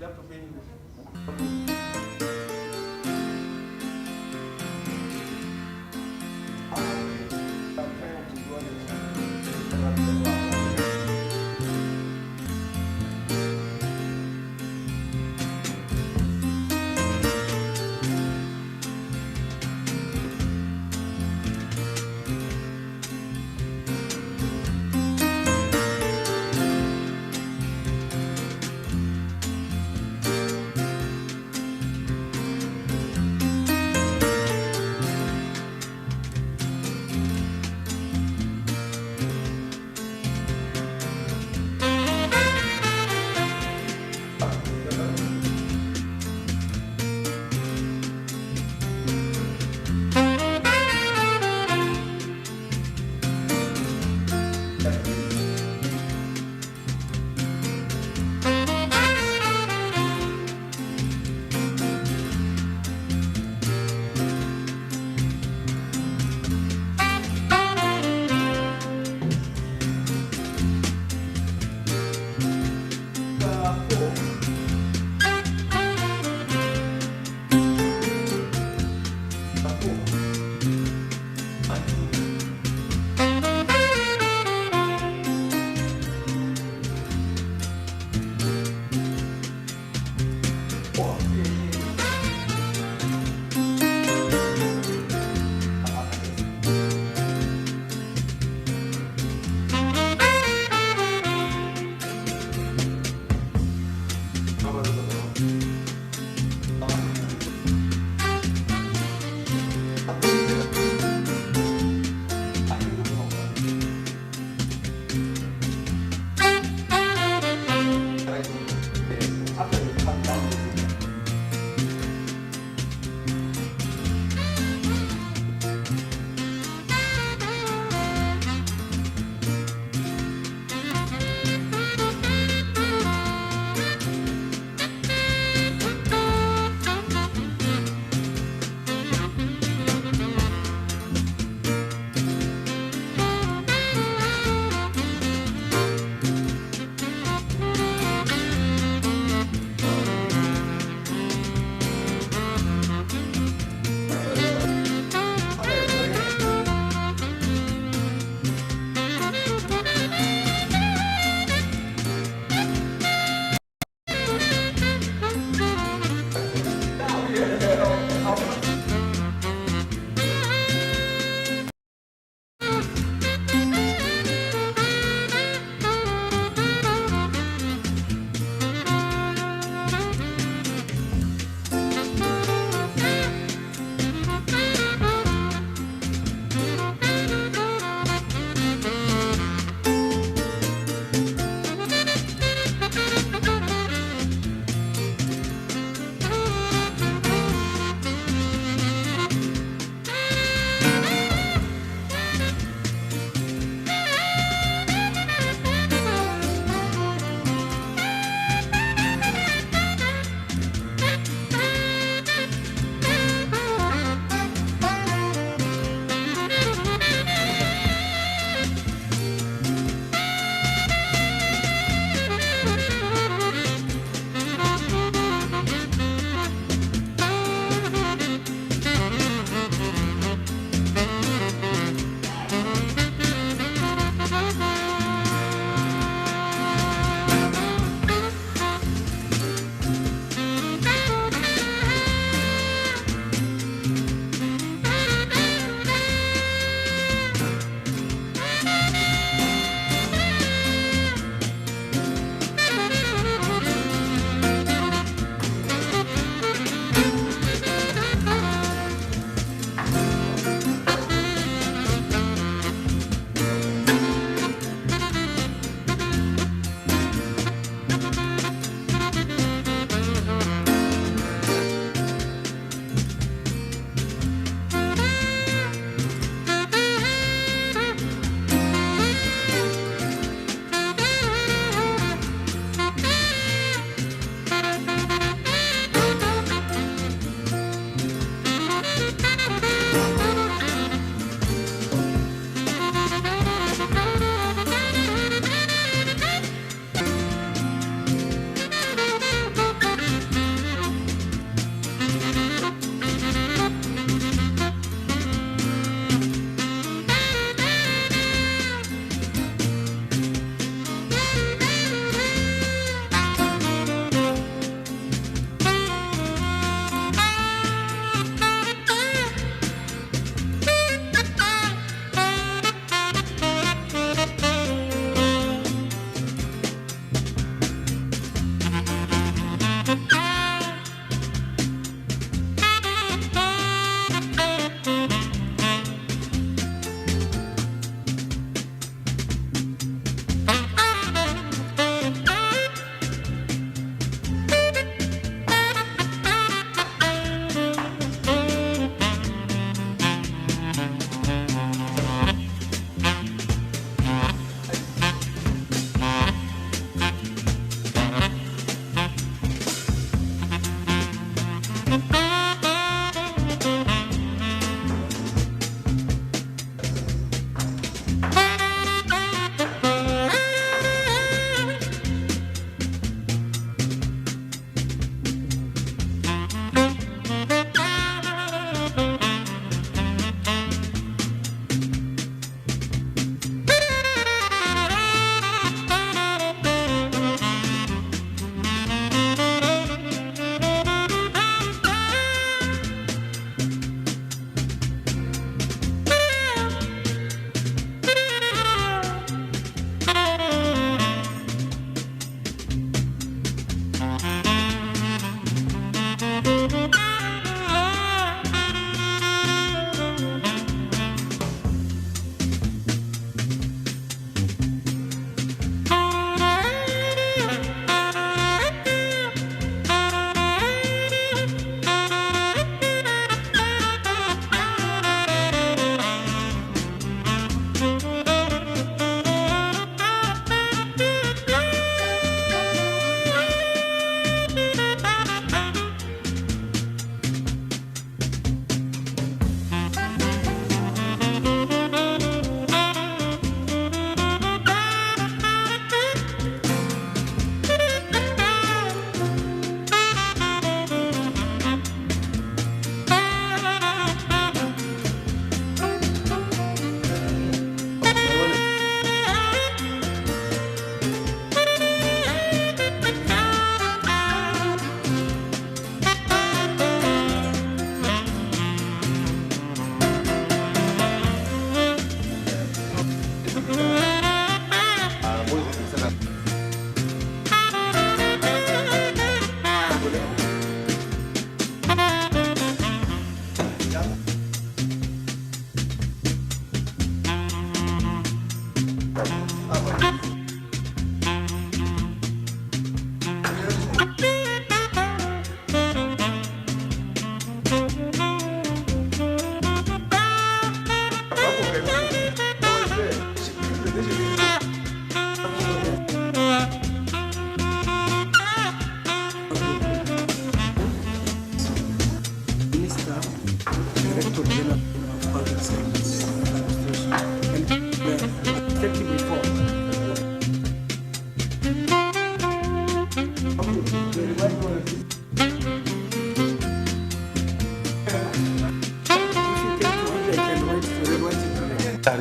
left the venue.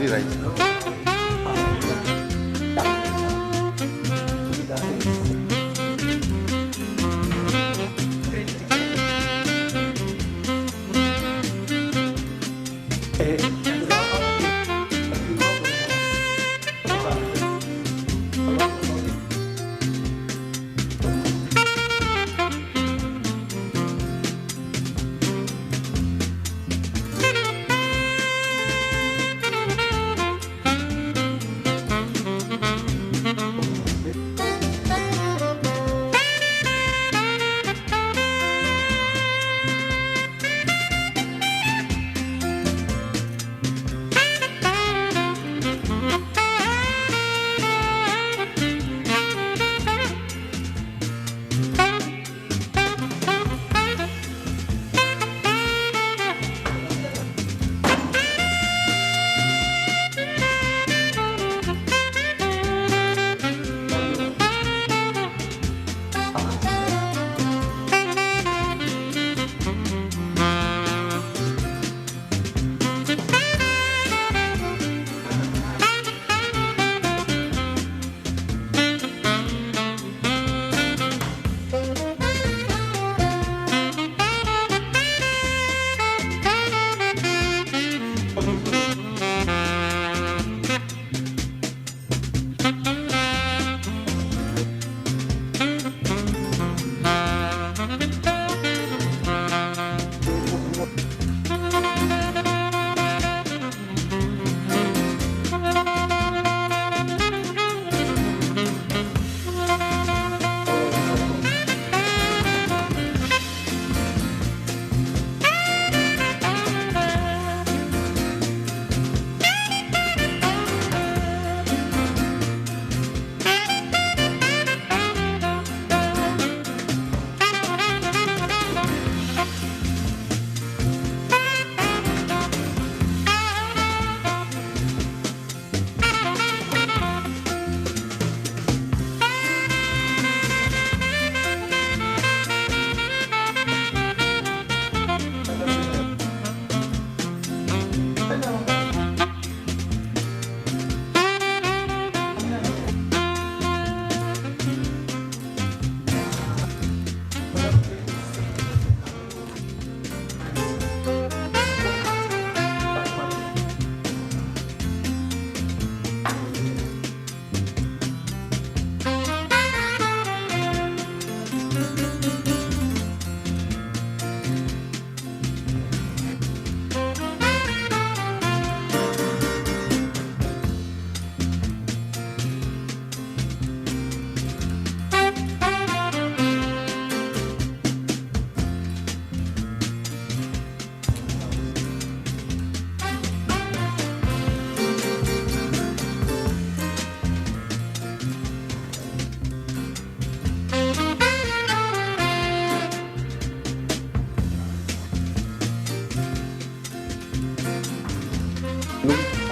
Right.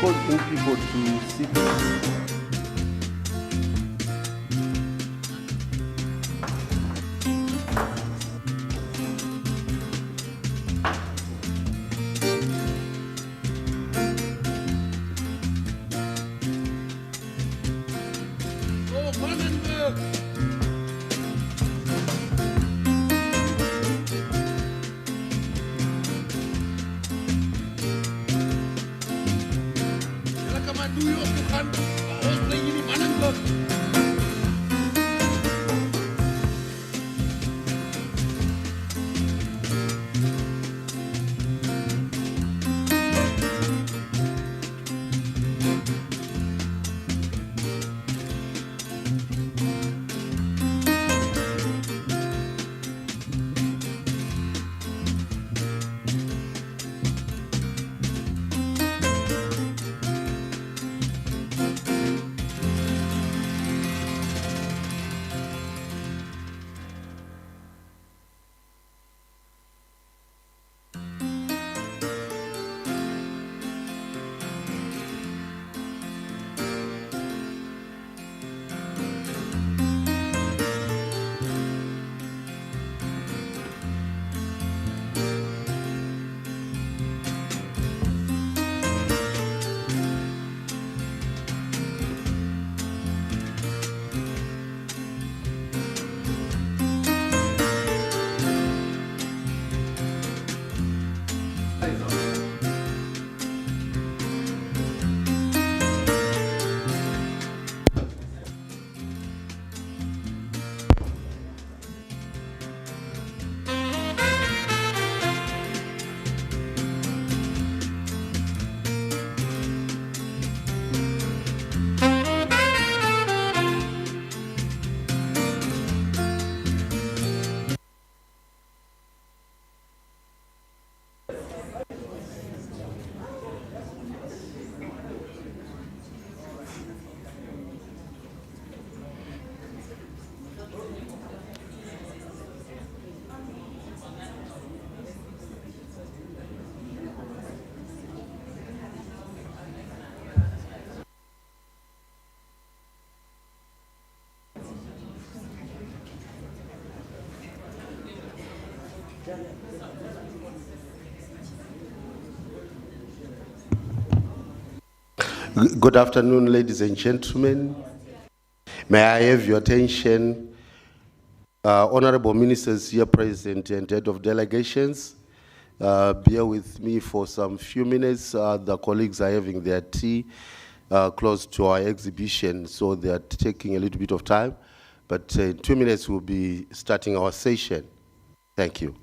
Call all people to sit. Do you Good afternoon, ladies and gentlemen. May I have your attention, honorable ministers here present and head of delegations. Bear with me for some few minutes. The colleagues are having their tea close to our exhibition, so they are taking a little bit of time. But in 2 minutes, we'll be starting our session. Thank you.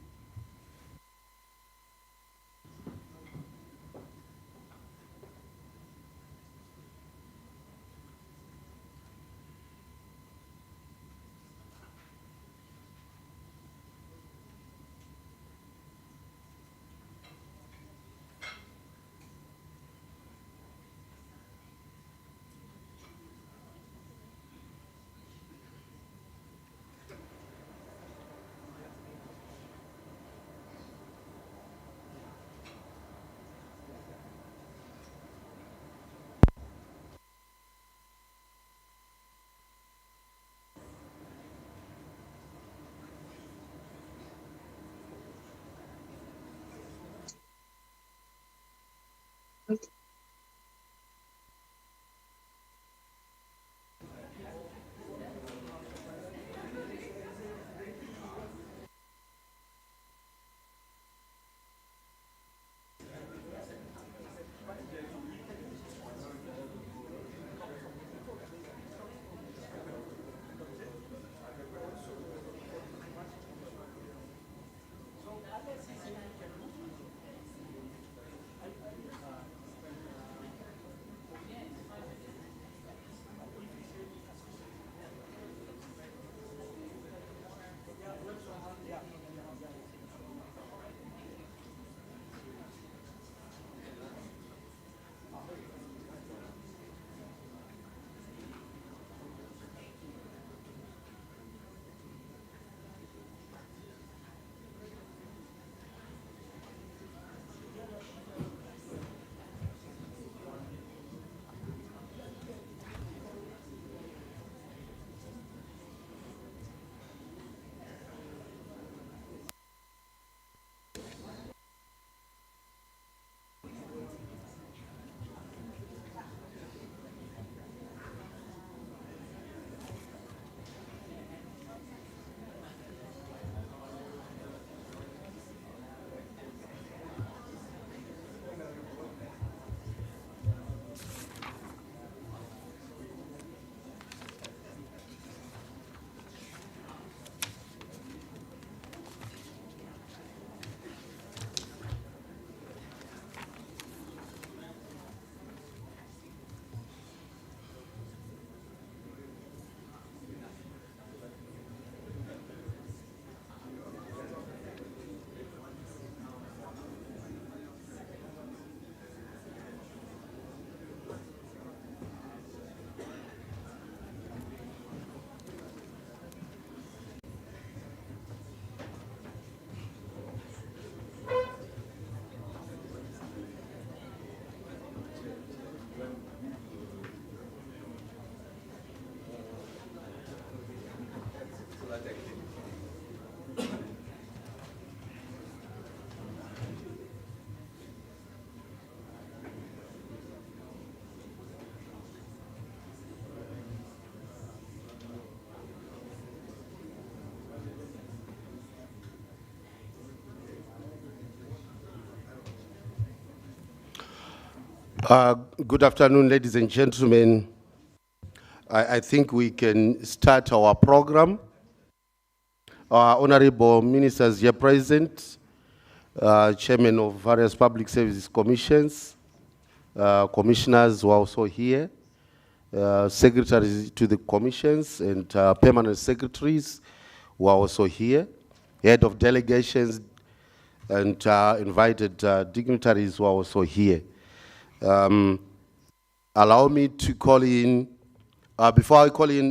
Good afternoon, ladies and gentlemen. I think we can start our program. Our honorable ministers here present, chairman of various public services commissions, commissioners who are also here, secretaries to the commissions and permanent secretaries who are also here, head of delegations and invited dignitaries who are also here. Allow me to call in, before I call in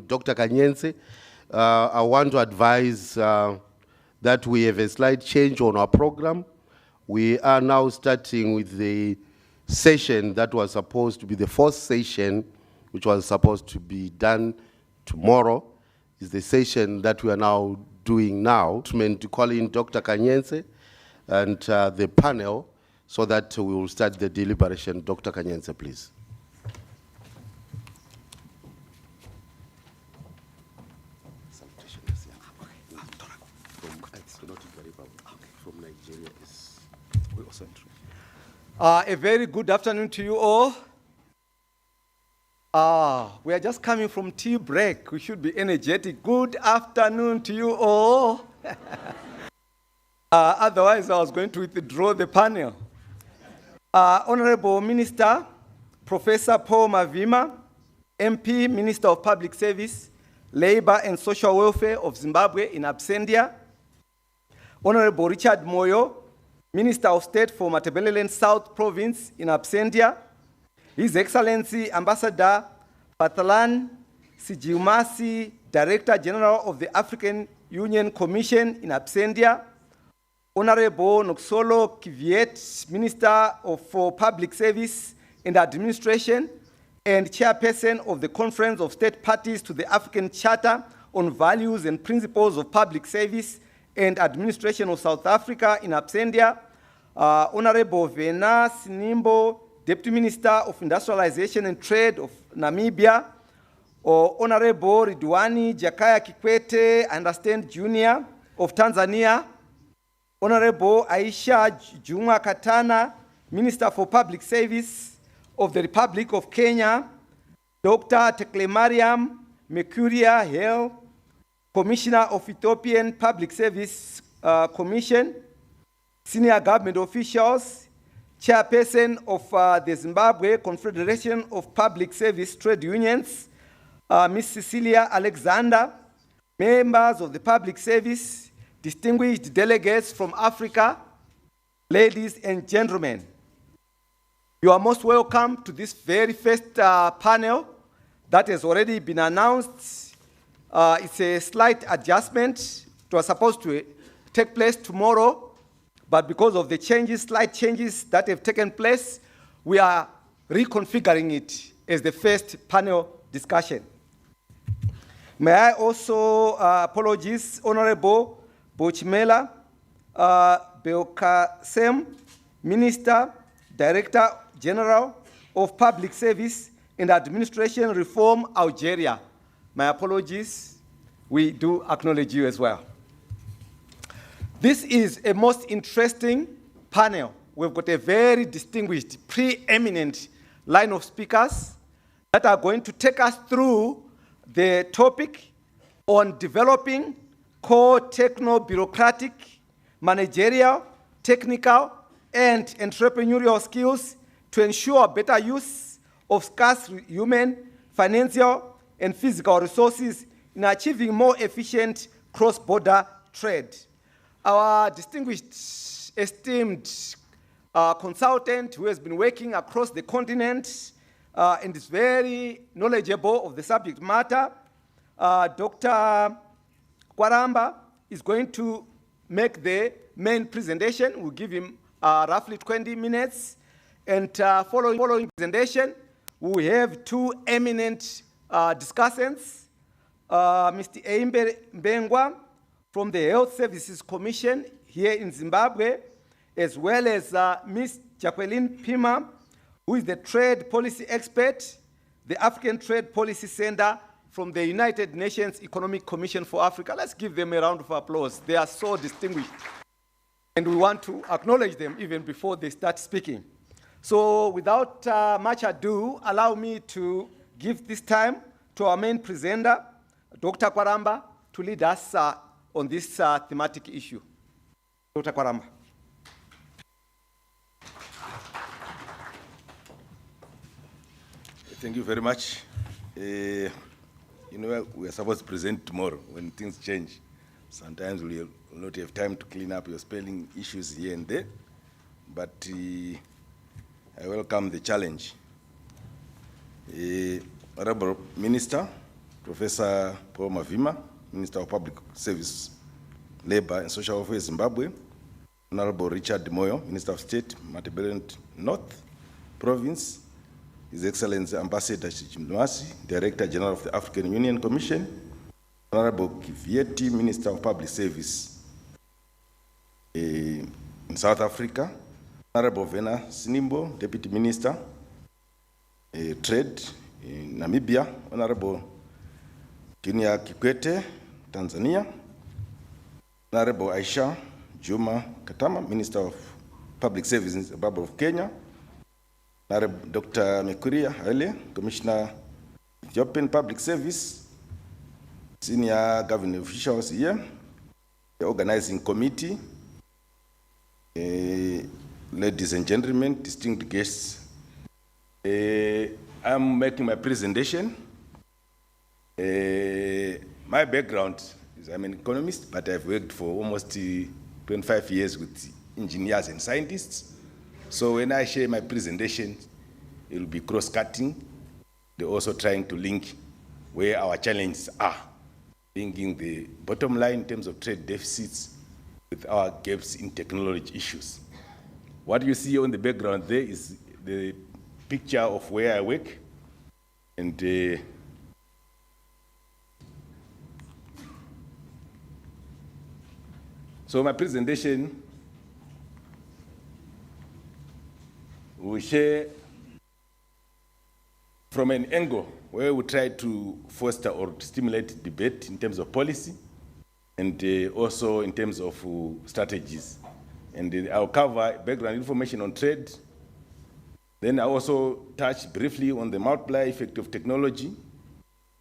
Dr. Kanyense, I want to advise that we have a slight change on our program. We are now starting with the session that was supposed to be the fourth session, which was supposed to be done tomorrow. is the session that we are now doing now. To call in Dr. Kanyense and the panel so that we will start the deliberation. Dr. Kanyense, please. From Nigeria is a very good afternoon to you all. We are just coming from tea break. We should be energetic. Good afternoon to you all. Otherwise, I was going to withdraw the panel. Honorable Minister, Professor Paul Mavima, MP, Minister of Public Service, Labor and Social Welfare of Zimbabwe in absentia. Honorable Richard Moyo, Minister of State for Matabeleland South Province in absentia. His Excellency Ambassador Pathalan Sijiumasi, Director General of the African Union Commission in absentia. Honorable Noxolo Kiviet, Minister for Public Service and Administration and Chairperson of the Conference of State Parties to the African Charter on Values and Principles of Public Service and Administration of South Africa in absentia. Honorable Vena Sinimbo, Deputy Minister of Industrialization and Trade of Namibia. Honorable Ridwani Jakaya Kikwete, I understand Junior of Tanzania. Honorable Aisha Juma Katana, Minister for Public Service of the Republic of Kenya. Dr. Tekle Mariam Mekuria Hale, Commissioner of Ethiopian Public Service Commission. Senior government officials, Chairperson of the Zimbabwe Confederation of Public Service Trade Unions, Ms. Cecilia Alexander, members of the public service, distinguished delegates from Africa, ladies and gentlemen. You are most welcome to this very first panel that has already been announced. It's a slight adjustment. It was supposed to take place tomorrow, but because of the slight changes that have taken place, we are reconfiguring it as the first panel discussion. May I also apologize, Honorable Bochmela Beokasem, Minister, Director General of Public Service and Administration Reform, Algeria. My apologies. We do acknowledge you as well. This is a most interesting panel. We've got a very distinguished, preeminent line of speakers that are going to take us through the topic on developing core techno-bureaucratic, managerial, technical, and entrepreneurial skills to ensure better use of scarce human, financial, and physical resources in achieving more efficient cross-border trade. Our distinguished, esteemed consultant who has been working across the continent and is very knowledgeable of the subject matter, Dr. Kwaramba, is going to make the main presentation. We'll give him roughly 20 minutes. And following presentation, we have two eminent discussants, Mr. Eimbe Mbengwa from the Health Services Commission here in Zimbabwe, as well as Ms. Jacqueline Pima, who is the trade policy expert, the African Trade Policy Center from the United Nations Economic Commission for Africa. Let's give them a round of applause. They are so distinguished. And we want to acknowledge them even before they start speaking. So without much ado, allow me to give this time to our main presenter, Dr. Kwaramba, to lead us on this thematic issue. Dr. Kwaramba. Thank you very much. You know, we are supposed to present tomorrow. When things change, sometimes we will not have time to clean up your spelling issues here and there. But I welcome the challenge. Honorable Minister, Professor Paul Mavima, Minister of Public Service, Labor and Social Welfare, Zimbabwe. Honorable Richard Moyo, Minister of State, Matabeleland North Province. His Excellency Ambassador Sijiumasi, Director General of the African Union Commission. Honorable Kivieti, Minister of Public Service in South Africa. Honorable Vena Sinimbo, Deputy Minister, Trade in Namibia. Honorable Kinia Kikwete, Tanzania. Honorable Aisha Juma Katama, Minister of Public Service in Zimbabwe of Kenya. Honorable Dr. Mekuria Haile, Commissioner, Ethiopian Public Service. Senior government officials here, the organizing committee, ladies and gentlemen, distinguished guests. I'm making my presentation. My background is I'm an economist, but I've worked for almost 25 years with engineers and scientists. So when I share my presentation, it will be cross-cutting. They're also trying to link where our challenges are, linking the bottom line in terms of trade deficits with our gaps in technology issues. What you see on the background there is the picture of where I work. And so my presentation will share from an angle where we try to foster or stimulate debate in terms of policy and also in terms of strategies. And I'll cover background information on trade. Then I also touch briefly on the multiplier effect of technology.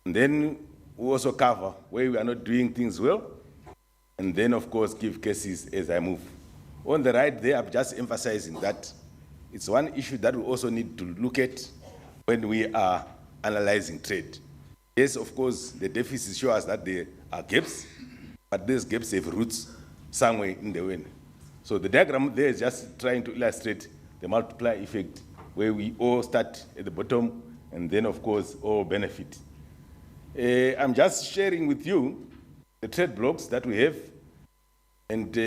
And then we also cover where we are not doing things well. And then, of course, give cases as I move. On the right there, I'm just emphasizing that it's one issue that we also need to look at when we are analyzing trade. Yes, of course, the deficits show us that there are gaps, but these gaps have roots somewhere in the wind. So the diagram there is just trying to illustrate the multiplier effect, where we all start at the bottom and then, of course, all benefit. I'm just sharing with you the trade blocks that we have. And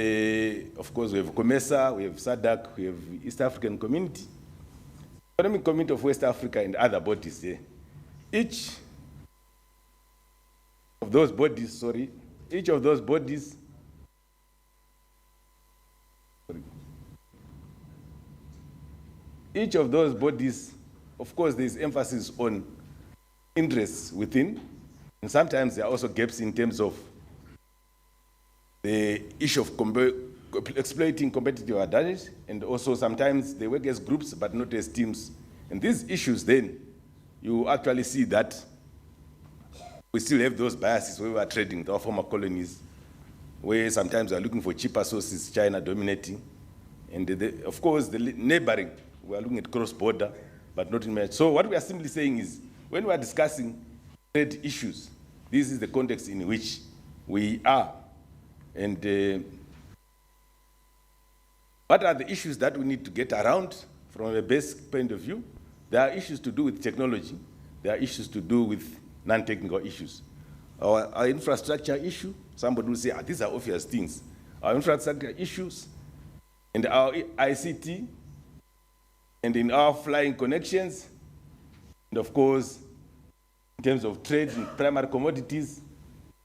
of course, we have COMESA, we have SADC, we have East African Community, Economic Community of West Africa, and other bodies there. Each of those bodies, of course, there's emphasis on interests within, and sometimes there are also gaps in terms of the issue of exploiting competitive advantage, and also sometimes they work as groups but not as teams. And these issues then, you actually see that we still have those biases where we are trading with our former colonies, where sometimes we are looking for cheaper sources, China dominating. And of course, the neighboring, we are looking at cross-border, but not in much. So what we are simply saying is, when we are discussing trade issues, this is the context in which we are. And what are the issues that we need to get around from a basic point of view? There are issues to do with technology. There are issues to do with non-technical issues. Our infrastructure issue, somebody will say, these are obvious things. Our infrastructure issues and our ICT and in our flying connections, and of course, in terms of trade in primary commodities,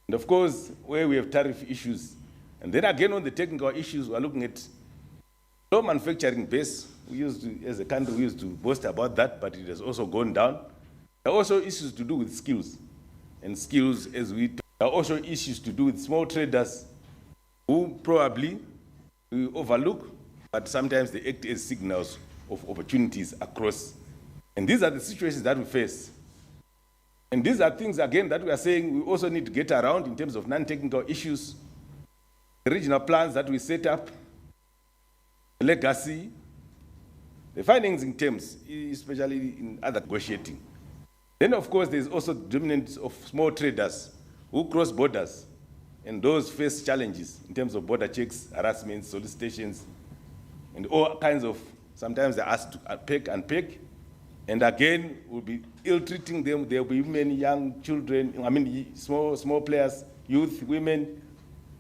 and of course, where we have tariff issues. And then again, on the technical issues, we're looking at low manufacturing base. We used to, as a country, we used to boast about that, but it has also gone down. There are also issues to do with skills. And skills, as we talk, there are also issues to do with small traders who probably we overlook, but sometimes they act as signals of opportunities across. And these are the situations that we face. And these are things, again, that we are saying we also need to get around in terms of non-technical issues, the regional plans that we set up, the legacy, the findings in terms, especially in other negotiating. Then, of course, there's also the dominance of small traders who cross borders, and those face challenges in terms of border checks, harassments, solicitations, and all kinds of, sometimes they're asked to unpack, and again, we'll be ill-treating them. There will be many young children, small players, youth, women.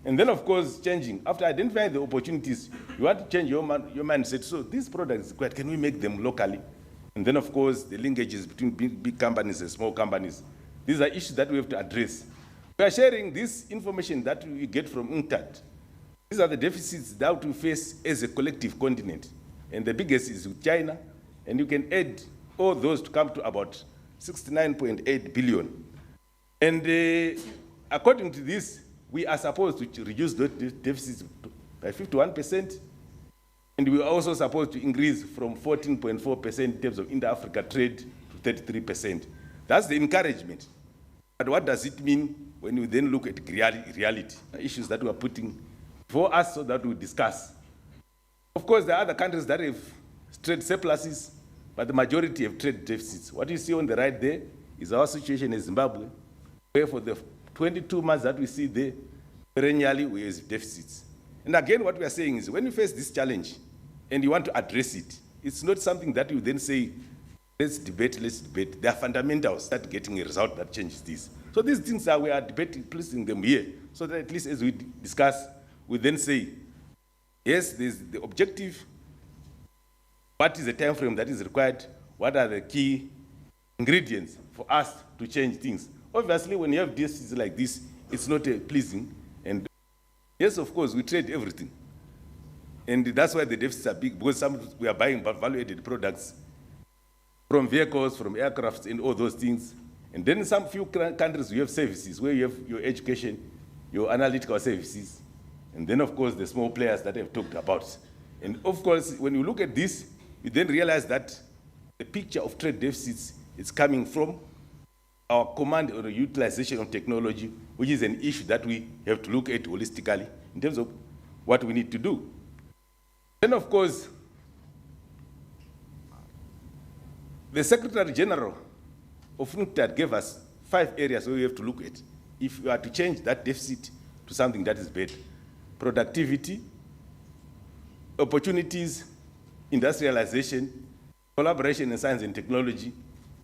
And then, of course, changing. After identifying the opportunities, you want to change your mindset. So these products, can we make them locally? And then, of course, the linkages between big companies and small companies. These are issues that we have to address. We are sharing this information that we get from UNCTAD. These are the deficits that we face as a collective continent. And the biggest is with China. And you can add all those to come to about 69.8 billion. And according to this, we are supposed to reduce those deficits by 51%. And we are also supposed to increase from 14.4% in terms of inter-Africa trade to 33%. That's the encouragement. But what does it mean when we then look at reality, issues that we are putting for us so that we discuss? Of course, there are other countries that have trade surpluses, but the majority have trade deficits. What you see on the right there is our situation in Zimbabwe, where for the 22 months that we see there, perennially we have deficits. And again, what we are saying is when you face this challenge and you want to address it, it's not something that you then say, let's debate. There are fundamentals that getting a result that changes this. So these things we are debating, placing them here, so that at least as we discuss, we then say, yes, there's the objective, what is the time frame that is required, what are the key ingredients for us to change things. Obviously, when you have deficits like this, it's not pleasing. And yes, of course, we trade everything. And that's why the deficits are big, because we are buying value-added products from vehicles, from aircrafts, and all those things. And then in some few countries, you have services, where you have your education, your analytical services, and then, of course, the small players that I've talked about. And of course, when you look at this, you then realize that the picture of trade deficits is coming from our command or utilization of technology, which is an issue that we have to look at holistically in terms of what we need to do. Then, of course, the Secretary General of UNCTAD gave us 5 areas where we have to look at if we are to change that deficit to something that is better. Productivity, opportunities, industrialization, collaboration in science and technology,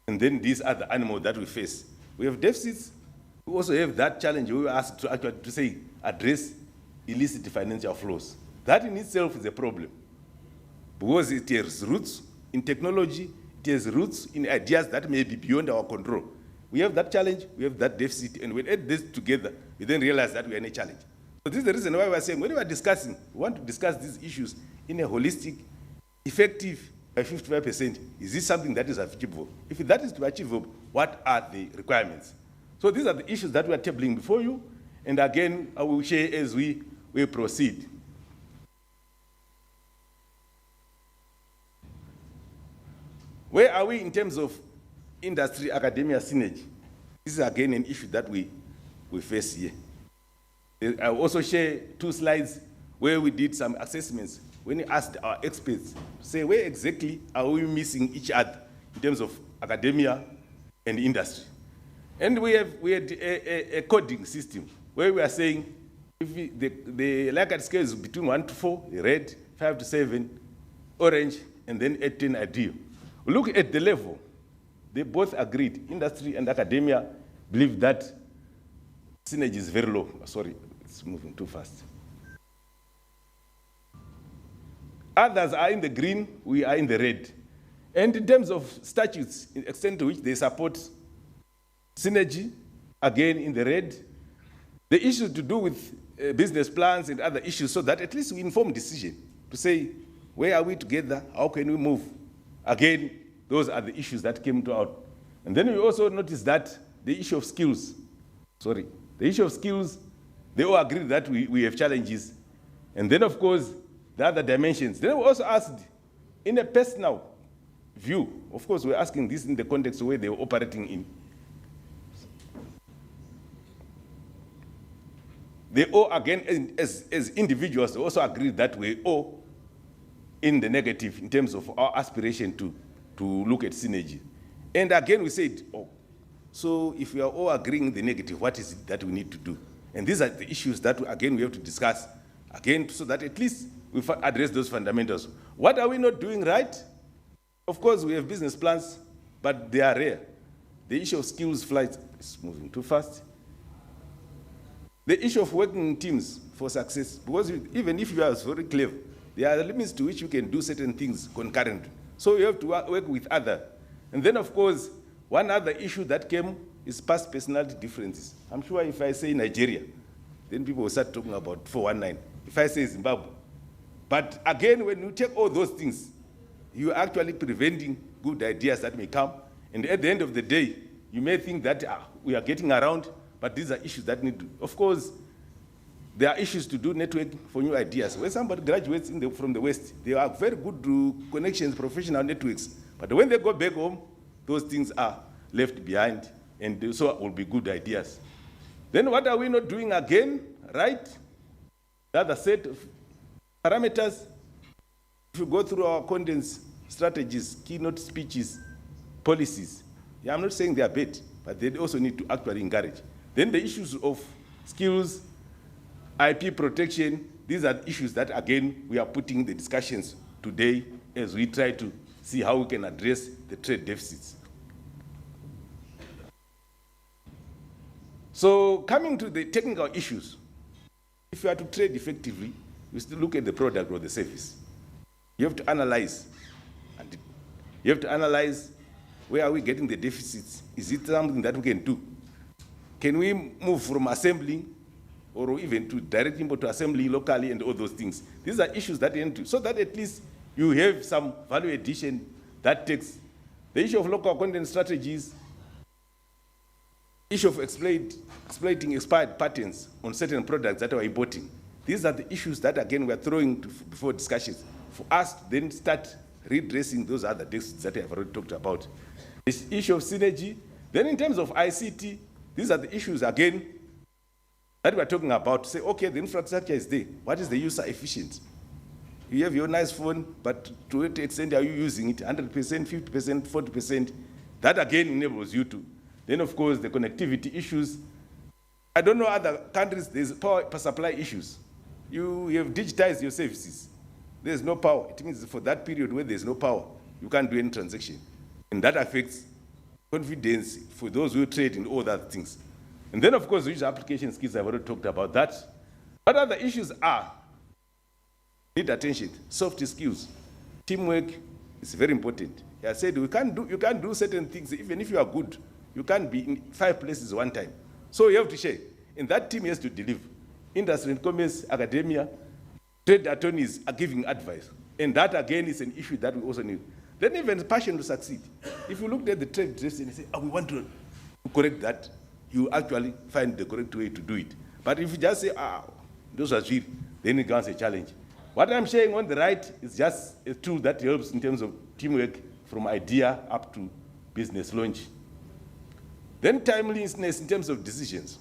and then these are the animals that we face. We have deficits. We also have that challenge where we are asked to actually to say, address illicit financial flows. That in itself is a problem, because it has roots in technology, it has roots in ideas that may be beyond our control. We have that challenge, we have that deficit, and when we add this together, we then realize that we are in a challenge. So this is the reason why we are saying, when we are discussing, we want to discuss these issues in a holistic, effective, by 55%. Is this something that is achievable? If that is to be achievable, what are the requirements? So these are the issues that we are tabling before you, and again, I will share as we proceed. Where are we in terms of industry-academia synergy? This is again an issue that we face here. I will also share 2 slides where we did some assessments when we asked our experts to say where exactly are we missing each other in terms of academia and industry. And we had a coding system where we are saying if the Likert scale is between 1 to 4, red, 5 to 7, orange, and then 8 to 10 ideal. Look at the level. They both agreed, industry and academia believe that synergy is very low. Sorry, it's moving too fast. Others are in the green, we are in the red. And in terms of statutes, in the extent to which they support synergy, again in the red. The issues to do with business plans and other issues, so that at least we inform decision to say, where are we together, how can we move? Again, those are the issues that came to out. And then we also noticed that the issue of skills, they all agree that we have challenges. And then, of course, the other dimensions. Then we also asked, in a personal view, of course, we're asking this in the context where they were operating in. They all, again, as individuals, they also agree that we all in the negative in terms of our aspiration to look at synergy. And again, we said, oh, so if we are all agreeing in the negative, what is it that we need to do? And these are the issues that, again, we have to discuss, again, so that at least we address those fundamentals. What are we not doing right? Of course, we have business plans, but they are rare. The issue of skills flight is moving too fast. The issue of working in teams for success, because even if you are very clever, there are limits to which you can do certain things concurrently. So you have to work with others. And then, of course, one other issue that came is past personality differences. I'm sure if I say Nigeria, then people will start talking about 419. If I say Zimbabwe. But again, when you take all those things, you are actually preventing good ideas that may come. And at the end of the day, you may think that we are getting around, but these are issues that need to, of course, there are issues to do networking for new ideas. When somebody graduates from the West, they have very good connections, professional networks. But when they go back home, those things are left behind, and so will be good ideas. Then what are we not doing again, right? The other set of parameters, if you go through our condensed strategies, keynote speeches, policies, yeah, I'm not saying they are bad, but they also need to actually encourage. Then the issues of skills, IP protection, these are issues that, again, we are putting the discussions today as we try to see how we can address the trade deficits. So coming to the technical issues, if you are to trade effectively, you still look at the product or the service. You have to analyze. And you have to analyze, where are we getting the deficits? Is it something that we can do? Can we move from assembling or even to direct import to assembly locally and all those things? These are issues that you need to, so that at least you have some value addition that takes the issue of local content strategies, issue of exploiting expired patents on certain products that are importing. These are the issues that, again, we are throwing before discussions for us to then start redressing those other deficits that I have already talked about. This issue of synergy. Then in terms of ICT, these are the issues, again, that we are talking about. Say, okay, the infrastructure is there. What is the user efficient? You have your nice phone, but to what extent are you using it? 100%, 50%, 40%. That, again, enables you to. Then, of course, the connectivity issues. I don't know other countries, there's power supply issues. You have digitized your services. There's no power. It means for that period where there's no power, you can't do any transaction. And that affects confidence for those who trade in all other things. And then, of course, user application skills, I've already talked about that. What other issues are? Need attention. Soft skills. Teamwork is very important. I said you can't do certain things. Even if you are good, you can't be in 5 places one time. So you have to share. And that team has to deliver. Industry and commerce, academia, trade attorneys are giving advice. And that, again, is an issue that we also need. Then even passion to succeed. If you look at the trade dress and you say, we want to correct that, you actually find the correct way to do it. But if you just say, those are sweet, then it becomes a challenge. What I'm sharing on the right is just a tool that helps in terms of teamwork from idea up to business launch. Then timeliness in terms of decisions.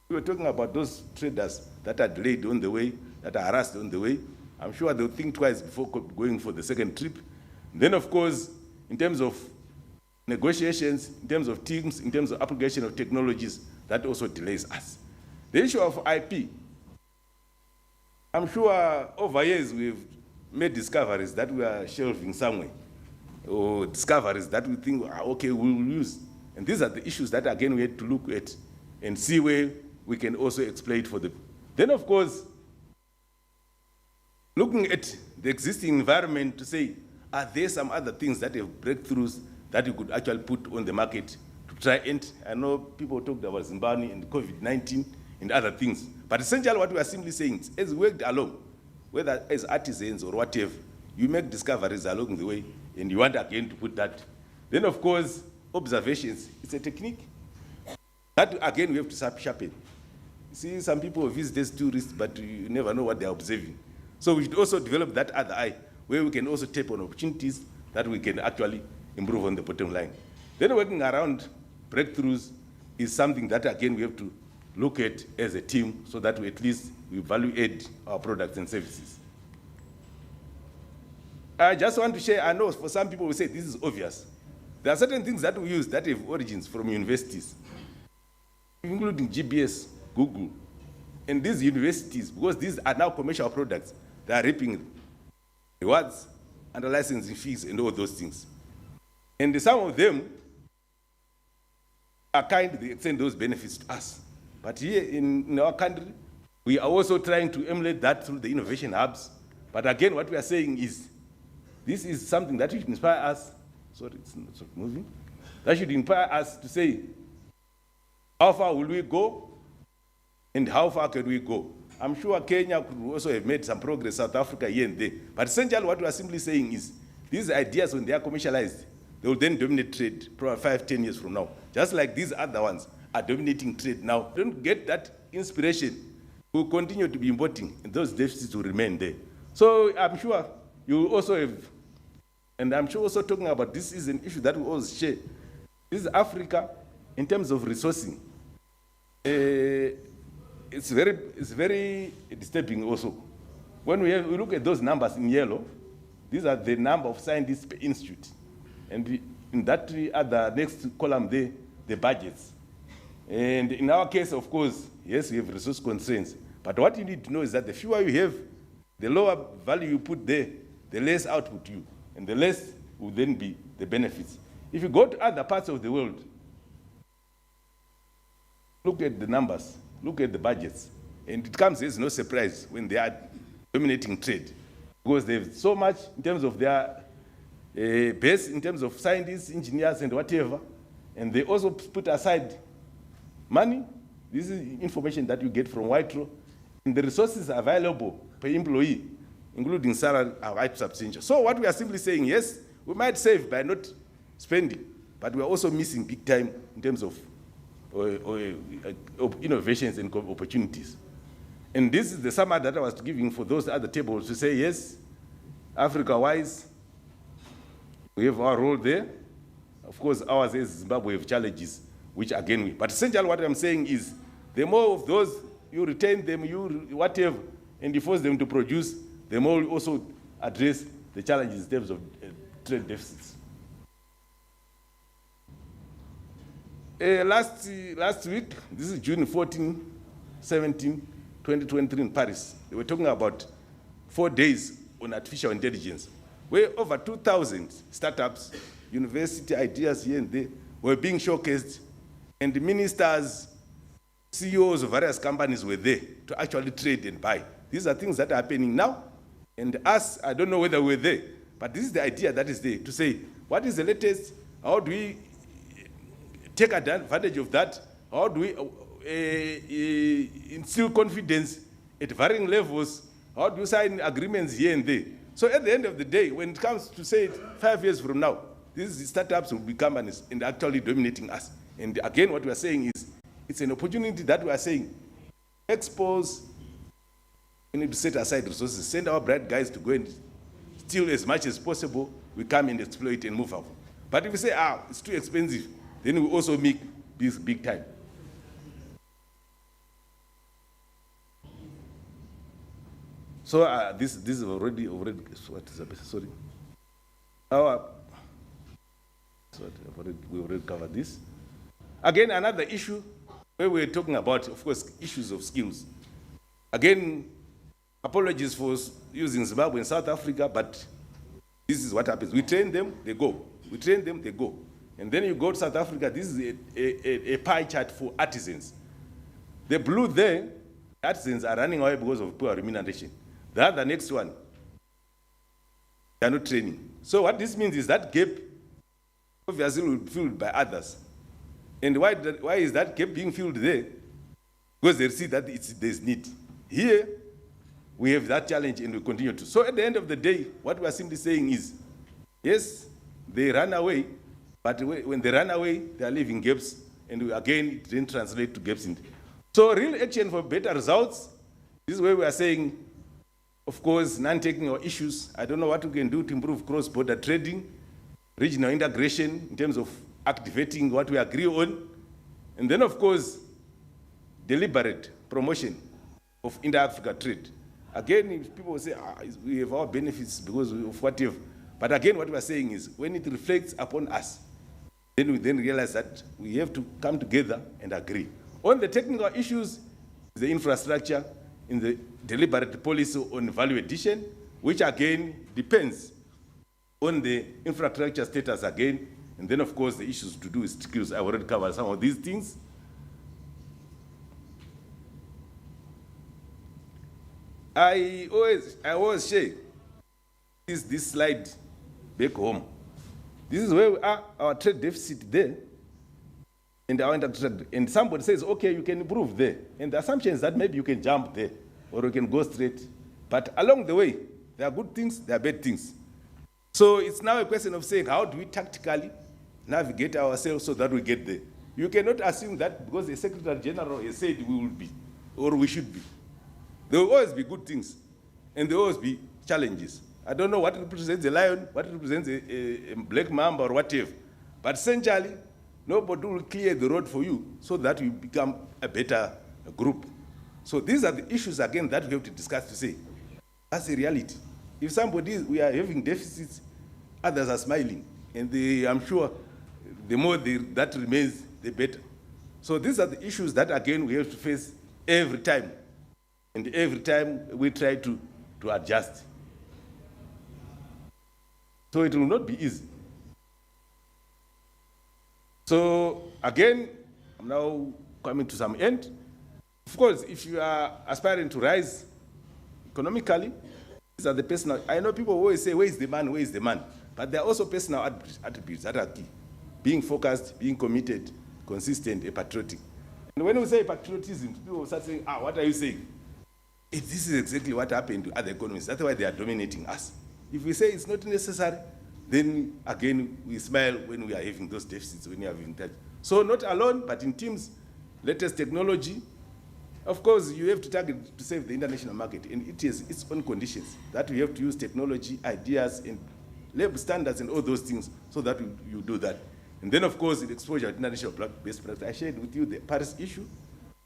We were talking about those traders that are delayed on the way, that are harassed on the way. I'm sure they'll think twice before going for the second trip. Then, of course, in terms of negotiations, in terms of teams, in terms of application of technologies, that also delays us. The issue of IP. I'm sure over years we've made discoveries that we are shelving somewhere, or discoveries that we think, okay, we will use. And these are the issues that, again, we had to look at and see where we can also exploit for them. Then, of course, looking at the existing environment to say, are there some other things that have breakthroughs that you could actually put on the market to try and, I know people talked about Zimbabwe and COVID-19 and other things, but essentially what we are simply saying is, as we worked along, whether as artisans or whatever, you make discoveries along the way, and you want again to put that. Then, of course, observations, it's a technique. That, again, we have to sharpen. See, some people visit as tourists, but you never know what they're observing. So we should also develop that other eye, where we can also tap on opportunities that we can actually improve on the bottom line. Then working around breakthroughs is something that, again, we have to look at as a team so that we at least we value add our products and services. I just want to share, I know for some people who say this is obvious. There are certain things that we use that have origins from universities, including GBS, Google. And these universities, because these are now commercial products, they are reaping rewards and licensing fees and all those things. And some of them are kind, they extend those benefits to us. But here in our country, we are also trying to emulate that through the innovation hubs. But again, what we are saying is, this is something that should inspire us. Sorry, it's not moving. That should inspire us to say, How far will we go? And how far can we go? I'm sure Kenya could also have made some progress, South Africa here and there. But essentially what we are simply saying is, these ideas, when they are commercialized, they will then dominate trade probably 5-10 years from now. Just like these other ones are dominating trade now. Don't get that inspiration. We'll continue to be importing, and those deficits will remain there. So I'm sure you will also have, and I'm sure also talking about this is an issue that we all share. This is Africa, in terms of resourcing. It's very disturbing also. When we look at those numbers in yellow, these are the number of scientists per institute. And in that other next column there, the budgets. And in our case, of course, yes, we have resource constraints. But what you need to know is that the fewer you have, the lower value you put there, the less output you, and the less will then be the benefits. If you go to other parts of the world, look at the numbers, look at the budgets, and it comes as no surprise when they are dominating trade, because they have so much in terms of their base, in terms of scientists, engineers, and whatever, and they also put aside money. This is information that you get from Whitelaw, and the resources available per employee, including salary, are quite substantial. So what we are simply saying, yes, we might save by not spending, but we are also missing big time in terms of innovations and opportunities. And this is the summary that I was giving for those other tables to say, yes, Africa-wise, we have our role there. Of course, ours as Zimbabwe have challenges, which again but essentially what I'm saying is, the more of those you retain them, you whatever, and you force them to produce, the more you also address the challenges in terms of trade deficits. Last week, this is June 14, 17, 2023 in Paris, they were talking about 4 days on artificial intelligence, where over 2,000 startups, university ideas here and there, were being showcased, and the ministers, CEOs of various companies were there to actually trade and buy. These are things that are happening now, and us, I don't know whether we're there, but this is the idea that is there, to say, what is the latest, how do we take advantage of that, how do we instill confidence at varying levels, how do you sign agreements here and there. So at the end of the day, when it comes to say 5 years from now, these startups will be companies and actually dominating us. And again, what we are saying is, it's an opportunity that we are saying, expose, we need to set aside resources, send our bright guys to go and steal as much as possible, we come and exploit and move out. But if we say, it's too expensive, then we also make this big time. So this is already, what is that? Sorry. We already covered this. Again, another issue where we're talking about, of course, issues of skills. Again, apologies for using Zimbabwe and South Africa, but this is what happens. We train them, they go. We train them, they go. And then you go to South Africa, this is a pie chart for artisans. The blue there, artisans are running away because of poor remuneration. The next one, they are not training. So what this means is that gap obviously will be filled by others. And why is that gap being filled there? Because they see that there's need. Here, we have that challenge and we continue to. So at the end of the day, what we are simply saying is, yes, they run away, but when they run away, they are leaving gaps, and again, it didn't translate to gaps. So real action for better results, this is where we are saying, of course, non-technical issues. I don't know what we can do to improve cross-border trading, regional integration in terms of activating what we agree on, and then, of course, deliberate promotion of inter-Africa trade. Again, if people say, we have our benefits because of whatever, but again, what we are saying is, when it reflects upon us, then we then realize that we have to come together and agree. On the technical issues, the infrastructure, in the deliberate policy on value addition, which again depends on the infrastructure status again, and then of course the issues to do with skills. I already covered some of these things. I always share this slide back home. This is where we are, our trade deficit there. And I went and somebody says, okay, you can improve there. And the assumption is that maybe you can jump there or you can go straight. But along the way, there are good things, there are bad things. So it's now a question of saying, how do we tactically navigate ourselves so that we get there? You cannot assume that because the Secretary General has said we will be, or we should be. There will always be good things, and there will always be challenges. I don't know what represents a lion, what represents a black mamba or whatever. But essentially, nobody will clear the road for you so that you become a better group. So these are the issues, again, that we have to discuss to say, that's a reality. If we are having deficits, others are smiling. And I'm sure the more that remains, the better. So these are the issues that, again, we have to face every time. And every time we try to adjust. So it will not be easy. So again, I'm now coming to some end. Of course, if you are aspiring to rise economically, these are the personal. I know people always say, where is the man, where is the man? But there are also personal attributes that are key. Being focused, being committed, consistent, and patriotic. And when we say patriotism, people start saying, what are you saying? This is exactly what happened to other economies. That's why they are dominating us. If we say it's not necessary, then again, we smile when we are having those deficits, when we are having that. So not alone, but in teams, latest technology. Of course, you have to target to save the international market, and it is its own conditions that we have to use technology, ideas, and labor standards and all those things so that you do that. And then, of course, the exposure to international best practice. I shared with you the Paris issue.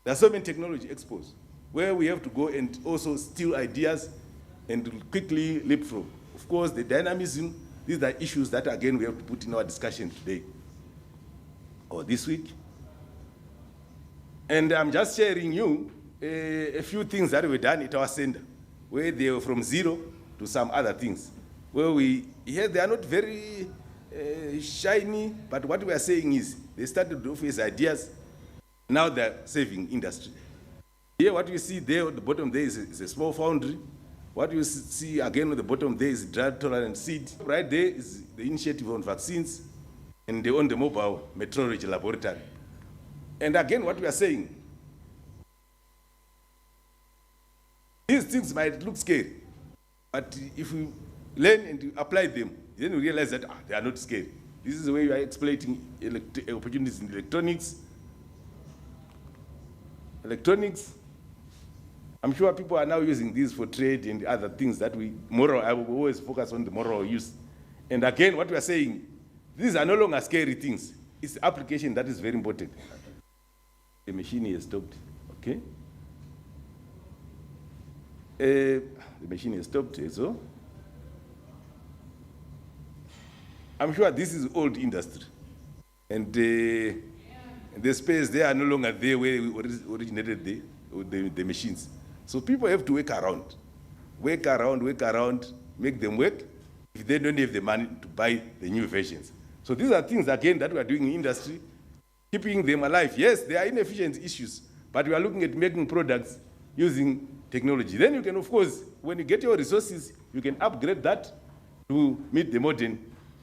There are so many technology expos where we have to go and also steal ideas and quickly leapfrog. Of course, the dynamism, these are issues that, again, we have to put in our discussion today or this week. And I'm just sharing you a few things that were done at our center, where they were from zero to some other things, where they are not very shiny, but what we are saying is they started off as ideas, now they're saving industry. Here, what you see there at the bottom there is a small foundry. What you see again at the bottom there is drought-tolerant seed. Right there is the initiative on vaccines, and they own the mobile meteorology laboratory. And again, what we are saying, these things might look scary, but if we learn and apply them, then we realize that they are not scary. This is the way we are exploiting opportunities in electronics. I'm sure people are now using these for trade and other things that I will always focus on the moral use. And again, what we are saying, these are no longer scary things. It's the application that is very important. The machine has stopped, okay? The machine has stopped, so. I'm sure this is old industry. And the space there are no longer there where we originated the machines. So people have to work around, make them work if they don't have the money to buy the new versions. So these are things, again, that we are doing in industry, keeping them alive. Yes, there are inefficient issues, but we are looking at making products using technology. Then you can, of course, when you get your resources, you can upgrade that to meet the modern,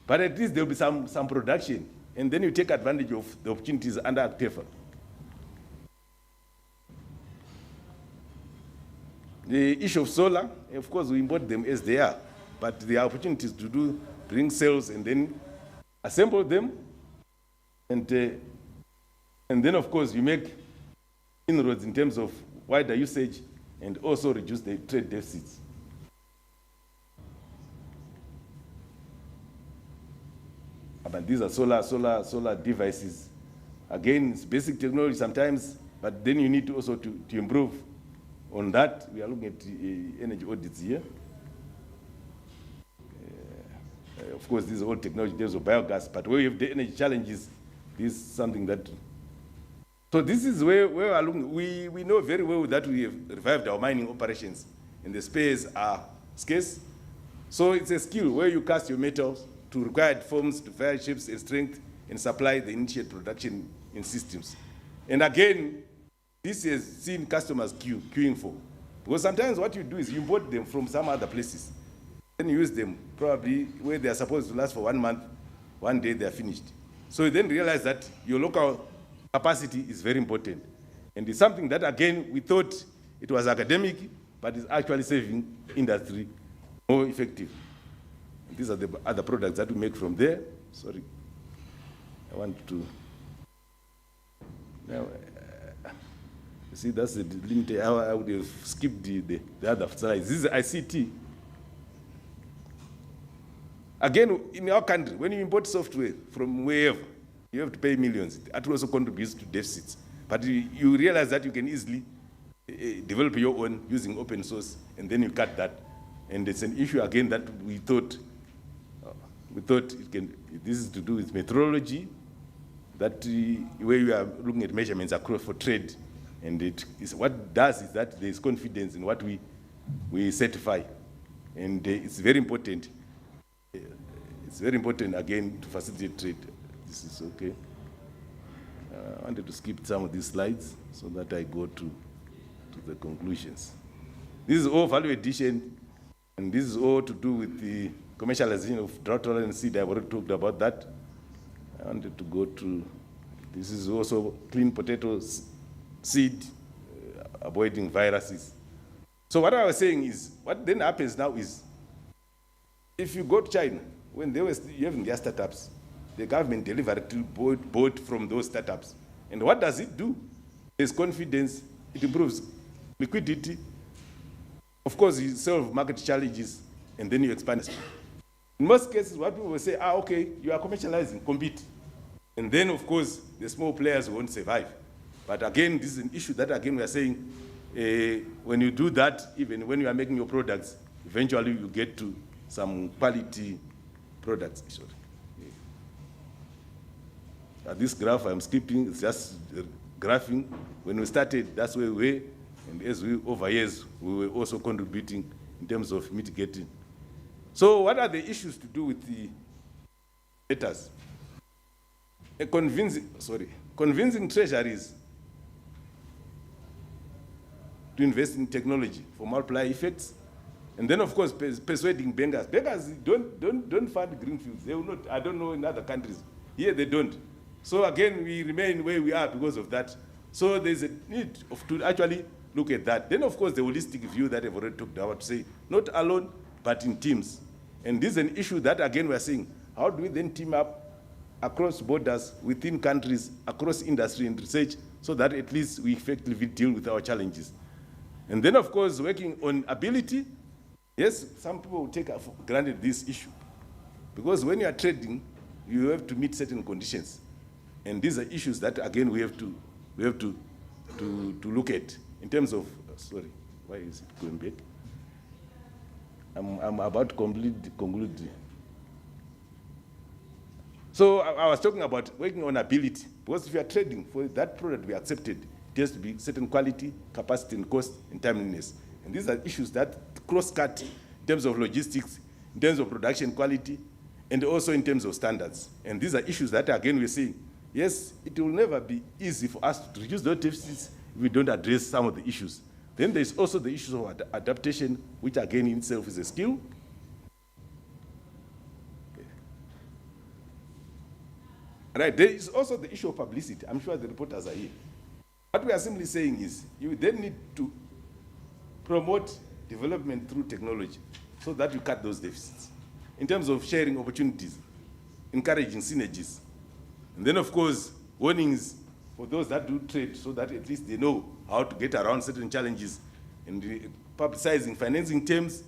but at least there will be some production, and then you take advantage of the opportunities under TEFA. The issue of solar, of course, we import them as they are, but there are opportunities to bring cells and then assemble them, and then, of course, you make inroads in terms of wider usage and also reduce the trade deficits. But these are solar devices. Again, it's basic technology sometimes, but then you need to also to improve on that. We are looking at energy audits here. Of course, these are all technology, there's a biogas, but where you have the energy challenges, this is something that. So this is where we are looking. We know very well that we have revived our mining operations, and the spares are scarce. So it's a skill where you cast your metals to required forms to fire shapes and strength and supply the initial production in systems. And again, this has seen customers queuing for. Because sometimes what you do is you import them from some other places. Then you use them probably where they are supposed to last for 1 month, one day they are finished. So you then realize that your local capacity is very important. And it's something that, again, we thought it was academic, but it's actually saving industry more effective. And these are the other products that we make from there. Sorry, I want to. Now, you see, that's the limited. I would have skipped the other slides. This is ICT. Again, in our country, when you import software from wherever, you have to pay millions. That also contributes to deficits. But you realize that you can easily develop your own using open source, and then you cut that. And it's an issue, again, that we thought it can, this is to do with methodology, that where you are looking at measurements across for trade. And it is, what it does is that there is confidence in what we certify. And it's very important. It's very important, again, to facilitate trade. This is okay. I wanted to skip some of these slides so that I go to the conclusions. This is all value addition, and this is all to do with the commercialization of drought-tolerant seed. I've already talked about that. I wanted to go to, this is also clean potato seed, avoiding viruses. So what I was saying is, what then happens now is, if you go to China, when they were having their startups, the government deliberately bought from those startups. And what does it do? There's confidence, it improves liquidity. Of course, you solve market challenges, and then you expand. In most cases, what people will say, okay, you are commercializing, compete. And then, of course, the small players won't survive. But again, this is an issue that, again, we are saying, when you do that, even when you are making your products, eventually you get to some quality products. This graph I'm skipping, it's just graphing. When we started, that's where we were, and as we, over years, we were also contributing in terms of mitigating. So what are the issues to do with the debtors? Convincing treasuries to invest in technology for multiplier effects. And then, of course, persuading bankers. Bankers don't fund greenfields. They will not, I don't know in other countries. Here they don't. So again, we remain where we are because of that. So there's a need to actually look at that. Then, of course, the holistic view that I've already talked about, to say, not alone, but in teams. And this is an issue that, again, we're saying, how do we then team up across borders, within countries, across industry and research, so that at least we effectively deal with our challenges. And then, of course, working on ability. Yes, some people will take for granted this issue. Because when you are trading, you have to meet certain conditions. And these are issues that, again, we have to look at in terms of, sorry, why is it going back? I'm about to conclude. So I was talking about working on ability, because if you are trading for that product to be accepted, it has to be certain quality, capacity, and cost, and timeliness. And these are issues that cross-cut in terms of logistics, in terms of production quality, and also in terms of standards. And these are issues that, again, we're saying, yes, it will never be easy for us to reduce those deficits if we don't address some of the issues. Then there's also the issues of adaptation, which, again, in itself is a skill. Right, there is also the issue of publicity. I'm sure the reporters are here. What we are simply saying is, you then need to promote development through technology so that you cut those deficits. In terms of sharing opportunities, encouraging synergies. And then, of course, warnings for those that do trade so that at least they know how to get around certain challenges, and publicizing financing terms.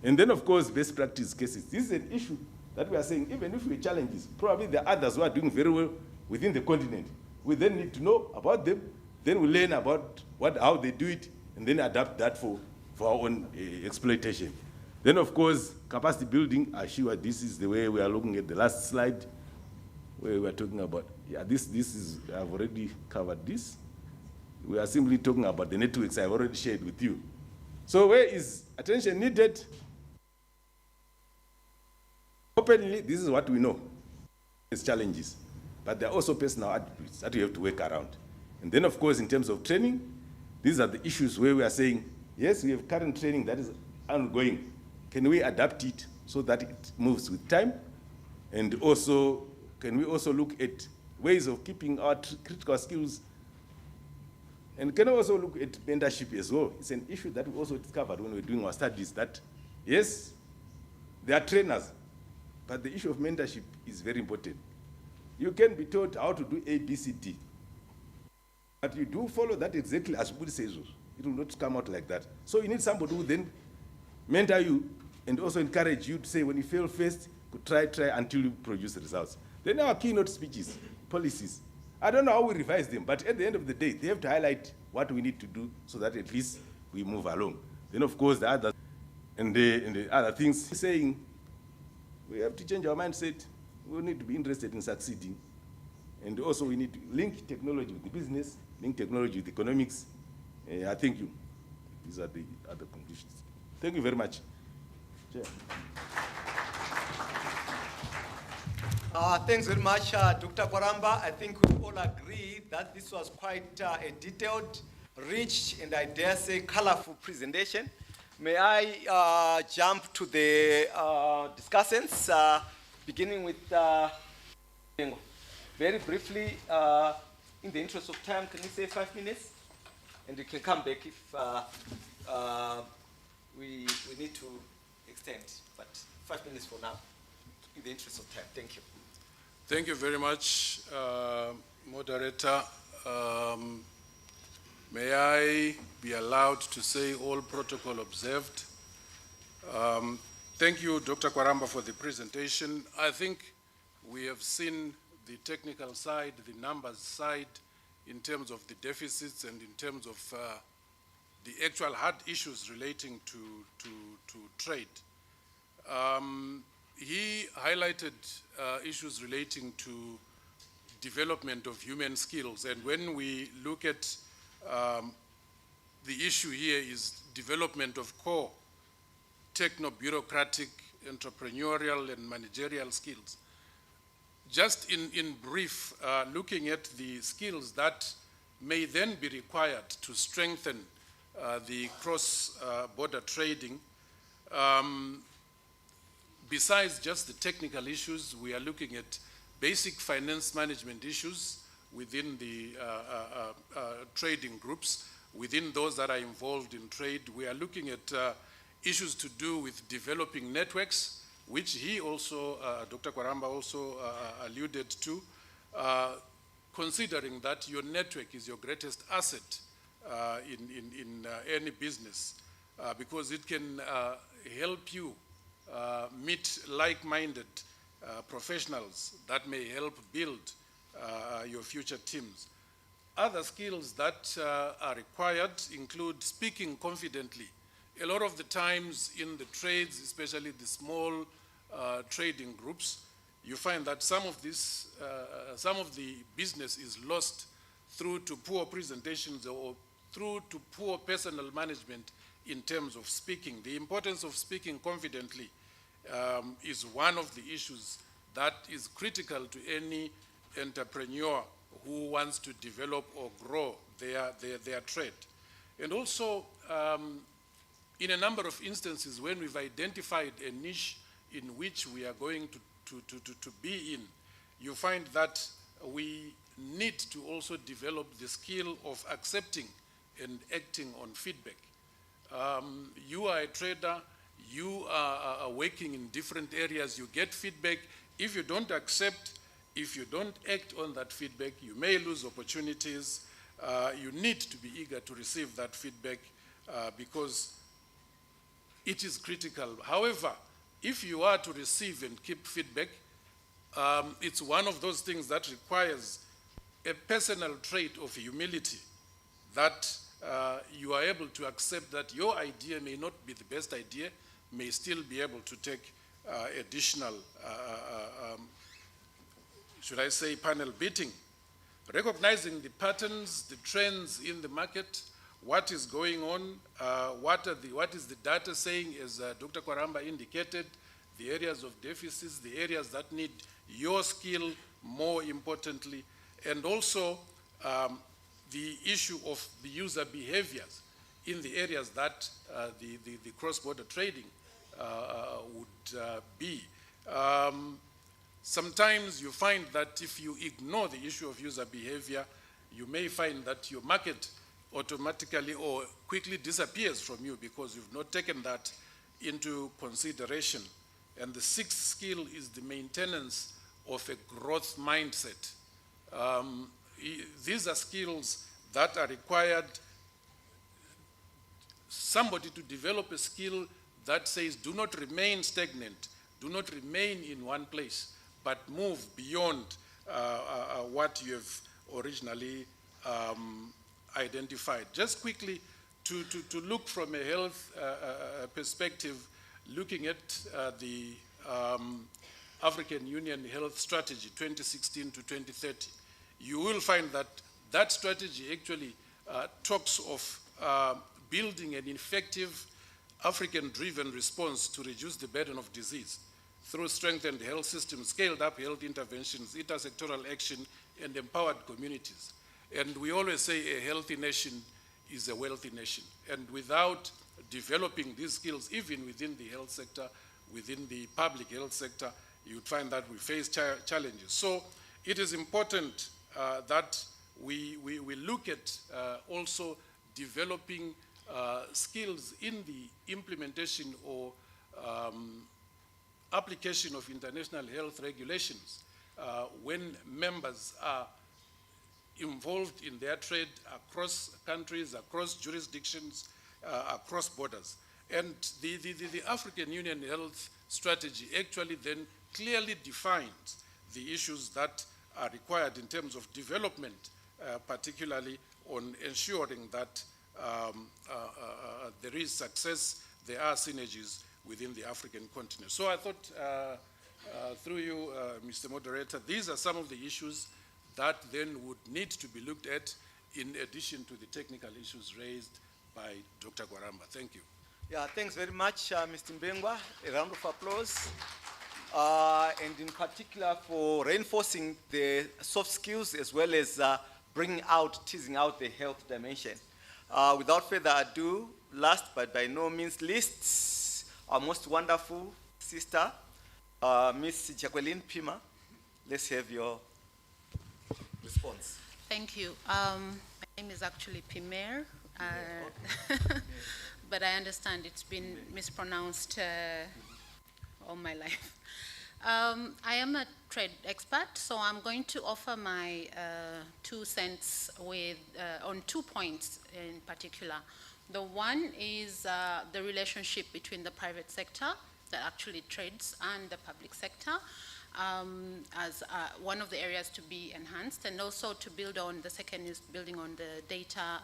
And then, of course, best practice cases. This is an issue that we are saying, even if we have challenges, probably there are others who are doing very well within the continent. We then need to know about them, then we learn about how they do it, and then adapt that for our own exploitation. Then, of course, capacity building. I'm sure this is the way we are looking at the last slide, where we are talking about, this is, I've already covered this. We are simply talking about the networks I've already shared with you. So where is attention needed? Openly, this is what we know. There's challenges, but there are also personal attributes that we have to work around. And then, of course, in terms of training, these are the issues where we are saying, yes, we have current training that is ongoing. Can we adapt it so that it moves with time? And also, can we also look at ways of keeping our critical skills. And can also look at mentorship as well. It's an issue that we also discovered when we were doing our studies that, yes, there are trainers, but the issue of mentorship is very important. You can be taught how to do A, B, C, D, but you do follow that exactly as Budi says. It will not come out like that. So you need somebody who then mentor you and also encourage you to say, when you fail first, try until you produce results. Then our keynote speeches, policies, I don't know how we revise them, but at the end of the day, they have to highlight what we need to do so that at least we move along. Then of course the other, and the other things, saying we have to change our mindset. We need to be interested in succeeding. And also we need to link technology with the business, link technology with economics. I thank you. These are the other conclusions. Thank you very much. Chair. Thanks very much, Dr. Kwaramba. I think we all agree that this was quite a detailed, rich, and I dare say colorful presentation. May I jump to the discussants, beginning with very briefly, in the interest of time, can you say 5 minutes? And you can come back if we need to extend, but 5 minutes for now, in the interest of time. Thank you. Thank you very much, moderator. May I be allowed to say all protocol observed? Thank you, Dr. Kwaramba, for the presentation. I think we have seen the technical side, the numbers side, in terms of the deficits and in terms of the actual hard issues relating to trade. He highlighted issues relating to development of human skills, and when we look at the issue here is development of core techno-bureaucratic, entrepreneurial and managerial skills. Just in brief, looking at the skills that may then be required to strengthen the cross-border trading, besides just the technical issues, we are looking at basic finance management issues within the trading groups, within those that are involved in trade. We are looking at issues to do with developing networks, which he also, Dr. Kwaramba also alluded to, considering that your network is your greatest asset in any business, because it can help you meet like-minded professionals that may help build your future teams. Other skills that are required include speaking confidently. A lot of the times in the trades, especially the small trading groups, you find that some of the business is lost through to poor presentations or through to poor personal management in terms of speaking. The importance of speaking confidently is one of the issues that is critical to any entrepreneur who wants to develop or grow their trade. And also, in a number of instances, when we've identified a niche in which we are going to be in, you find that we need to also develop the skill of accepting and acting on feedback. You are a trader, you are working in different areas, you get feedback. If you don't accept, if you don't act on that feedback, you may lose opportunities. You need to be eager to receive that feedback because it is critical. However, if you are to receive and keep feedback, it's one of those things that requires a personal trait of humility, that you are able to accept that your idea may not be the best idea, may still be able to take additional, should I say, panel beating. Recognizing the patterns, the trends in the market, what is going on, what is the data saying, as Dr. Kwaramba indicated, the areas of deficits, the areas that need your skill more importantly, and also the issue of the user behaviors in the areas that the cross-border trading would be. Sometimes you find that if you ignore the issue of user behavior, you may find that your market automatically or quickly disappears from you because you've not taken that into consideration. And the sixth skill is the maintenance of a growth mindset. These are skills that are required. Somebody to develop a skill that says, do not remain stagnant, do not remain in one place, but move beyond what you have originally identified. Just quickly, to look from a health perspective, looking at the African Union Health Strategy 2016 to 2030, you will find that that strategy actually talks of building an effective African-driven response to reduce the burden of disease through strengthened health systems, scaled-up health interventions, intersectoral action, and empowered communities. And we always say a healthy nation is a wealthy nation. And without developing these skills, even within the health sector, within the public health sector, you'd find that we face challenges. So it is important that we look at also developing skills in the implementation or application of international health regulations when members are involved in their trade across countries, across jurisdictions, across borders. And the African Union Health Strategy actually then clearly defines the issues that are required in terms of development, particularly on ensuring that there is success, there are synergies within the African continent. So I thought, through you, Mr. Moderator, these are some of the issues that then would need to be looked at in addition to the technical issues raised by Dr. Gwaramba. Thank you. Yeah, thanks very much, Mr. Mbengwa. A round of applause. And in particular for reinforcing the soft skills as well as teasing out the health dimension. Without further ado, last but by no means least, our most wonderful sister, Miss Jacqueline Pima. Let's have your response. Thank you. My name is actually Pimer, but I understand it's been mispronounced all my life. I am a trade expert, so I'm going to offer my 2 cents on 2 points in particular. The one is the relationship between the private sector that actually trades and the public sector as one of the areas to be enhanced, and also to build on, the second is building on the data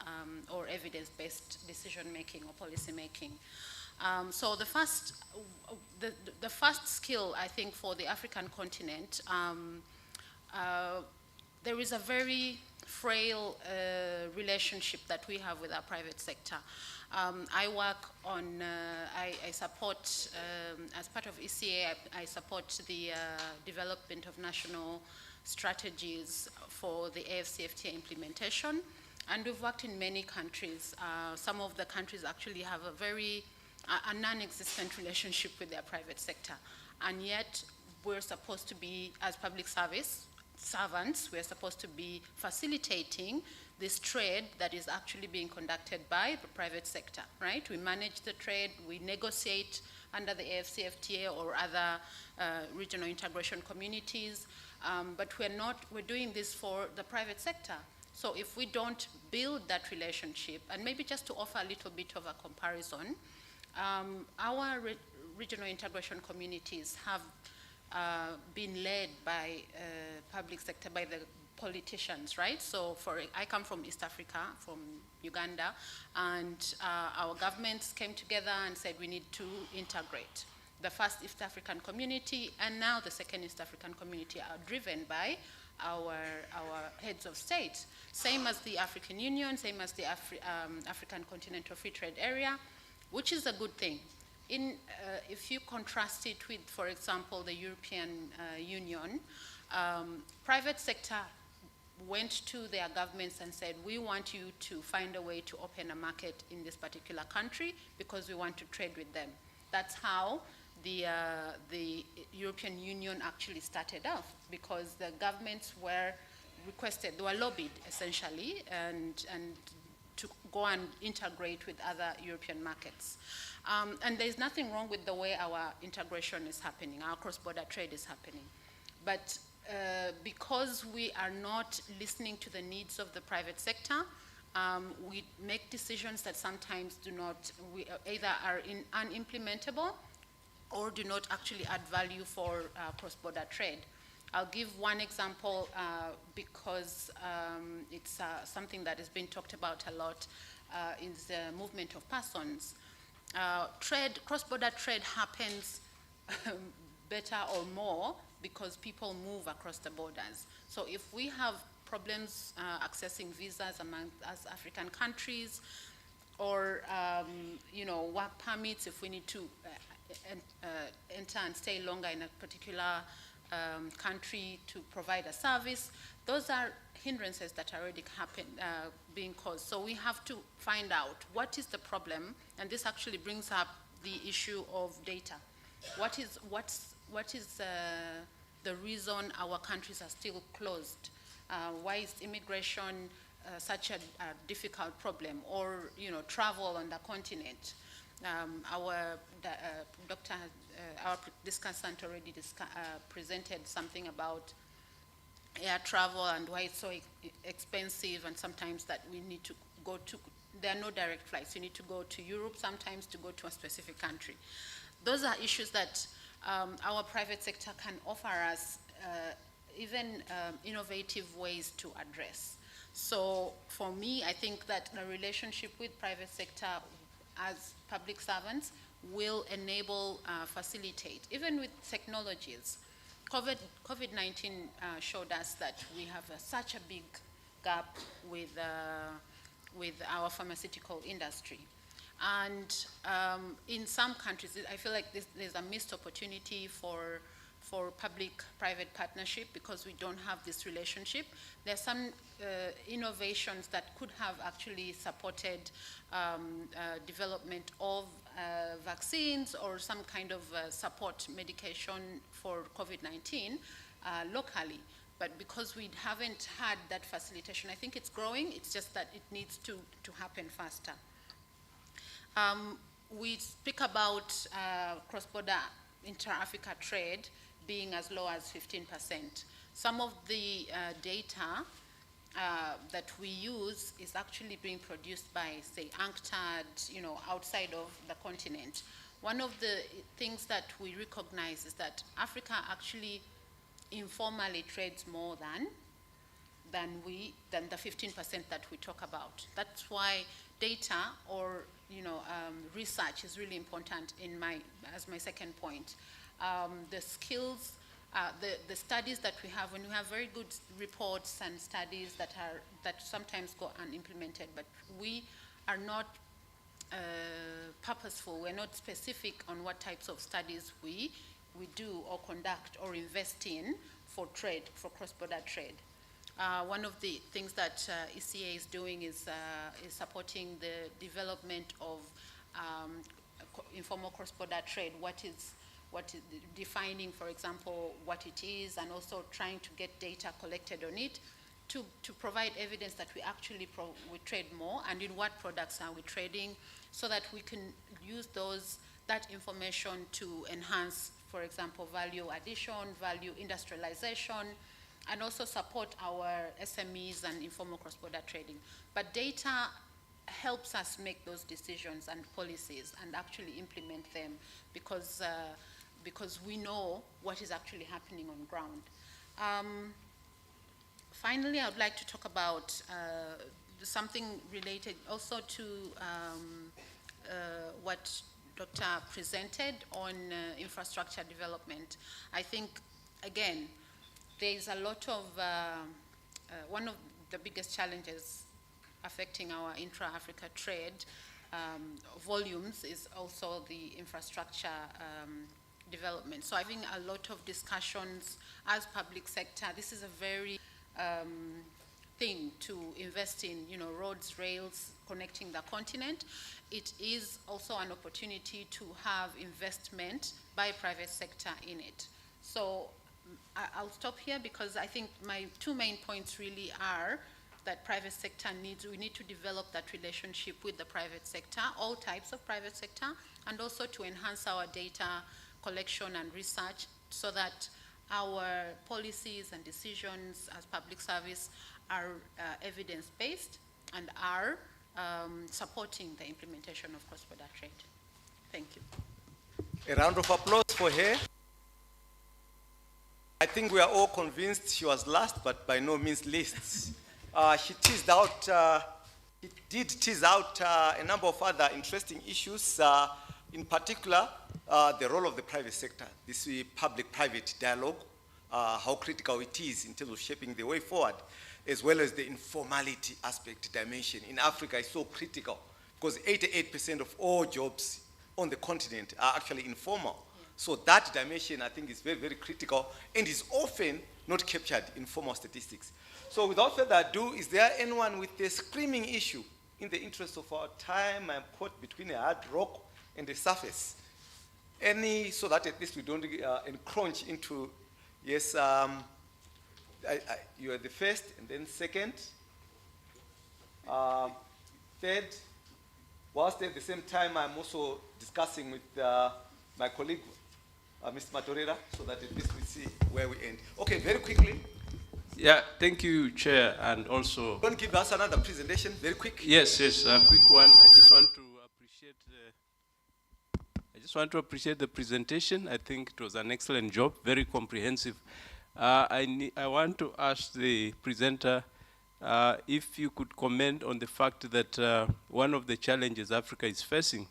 or evidence-based decision-making or policy-making. So the first skill, I think, for the African continent, there is a very frail relationship that we have with our private sector. I work on, I support, as part of ECA, I support the development of national strategies for the AFCFTA implementation. And we've worked in many countries. Some of the countries actually have a non-existent relationship with their private sector. And yet, we're supposed to be, as public servants, we're supposed to be facilitating this trade that is actually being conducted by the private sector, right? We manage the trade, we negotiate under the AFCFTA or other regional integration communities, but we're doing this for the private sector. So if we don't build that relationship, and maybe just to offer a little bit of a comparison, our regional integration communities have been led by public sector, by the politicians, right? So I come from East Africa, from Uganda, and our governments came together and said we need to integrate. The first East African community and now the second East African community are driven by our heads of state. Same as the African Union, same as the African Continental Free Trade Area, which is a good thing. If you contrast it with, for example, the European Union, private sector went to their governments and said, we want you to find a way to open a market in this particular country because we want to trade with them. That's how the European Union actually started off, because the governments were requested, they were lobbied essentially, and to go and integrate with other European markets. And there's nothing wrong with the way our integration is happening, our cross-border trade is happening. But because we are not listening to the needs of the private sector, we make decisions that sometimes do not, either are unimplementable or do not actually add value for cross-border trade. I'll give one example because it's something that has been talked about a lot, is the movement of persons. Cross-border trade happens better or more because people move across the borders. So if we have problems accessing visas among us African countries, or work permits, if we need to enter and stay longer in a particular country to provide a service, those are hindrances that are already being caused. So we have to find out what is the problem, and this actually brings up the issue of data. What is the reason our countries are still closed? Why is immigration such a difficult problem, or travel on the continent? Our discussant already presented something about air travel and why it's so expensive, and sometimes that we need to go to, there are no direct flights. You need to go to Europe sometimes to go to a specific country. Those are issues that our private sector can offer us even innovative ways to address. So for me, I think that the relationship with private sector as public servants will enable, facilitate, even with technologies. COVID-19 showed us that we have such a big gap with our pharmaceutical industry. And in some countries, I feel like there's a missed opportunity for public-private partnership because we don't have this relationship. There's some innovations that could have actually supported development of vaccines or some kind of support medication for COVID-19 locally. But because we haven't had that facilitation, I think it's growing, it's just that it needs to happen faster. We speak about cross-border inter-Africa trade being as low as 15%. Some of the data that we use is actually being produced by, say, UNCTAD, outside of the continent. One of the things that we recognize is that Africa actually informally trades more than the 15% that we talk about. That's why data or research is really important as my second point. The skills, the studies that we have, when we have very good reports and studies that sometimes go unimplemented, but we are not purposeful, we're not specific on what types of studies we do or conduct or invest in for trade, for cross-border trade. One of the things that ECA is doing is supporting the development of informal cross-border trade, what is defining, for example, what it is, and also trying to get data collected on it to provide evidence that we actually we trade more, and in what products are we trading, so that we can use that information to enhance, for example, value addition, value industrialization, and also support our SMEs and informal cross-border trading. But data helps us make those decisions and policies and actually implement them because we know what is actually happening on ground. Finally, I would like to talk about something related also to what Dr. presented on infrastructure development. I think, again, there's a lot of, one of the biggest challenges affecting our intra-Africa trade volumes is also the infrastructure development. So having a lot of discussions as public sector, this is a very thing to invest in, roads, rails, connecting the continent. It is also an opportunity to have investment by private sector in it. So I'll stop here because I think my two main points really are that private sector we need to develop that relationship with the private sector, all types of private sector, and also to enhance our data collection and research so that our policies and decisions as public service are evidence-based and are supporting the implementation of cross-border trade. Thank you. A round of applause for her. I think we are all convinced she was last, but by no means least. She did tease out a number of other interesting issues, in particular, the role of the private sector, this public-private dialogue, how critical it is in terms of shaping the way forward, as well as the informality aspect dimension. In Africa, it's so critical because 88% of all jobs on the continent are actually informal. Yeah. So that dimension, I think, is very, very critical and is often not captured in formal statistics. So without further ado, is there anyone with a screaming issue? In the interest of our time, I'm caught between a hard rock and the surface. So that at least we don't encroach into, yes, you are the first, and then second, third. Whilst at the same time, I'm also discussing with my colleague, Mr. Matorera, so that at least we see where we end. Okay, very quickly. Yeah, thank you, Chair, and also... Don't give us another presentation, very quick. Yes, a quick one. I just want to appreciate the presentation. I think it was an excellent job, very comprehensive. I want to ask the presenter if you could comment on the fact that one of the challenges Africa is facing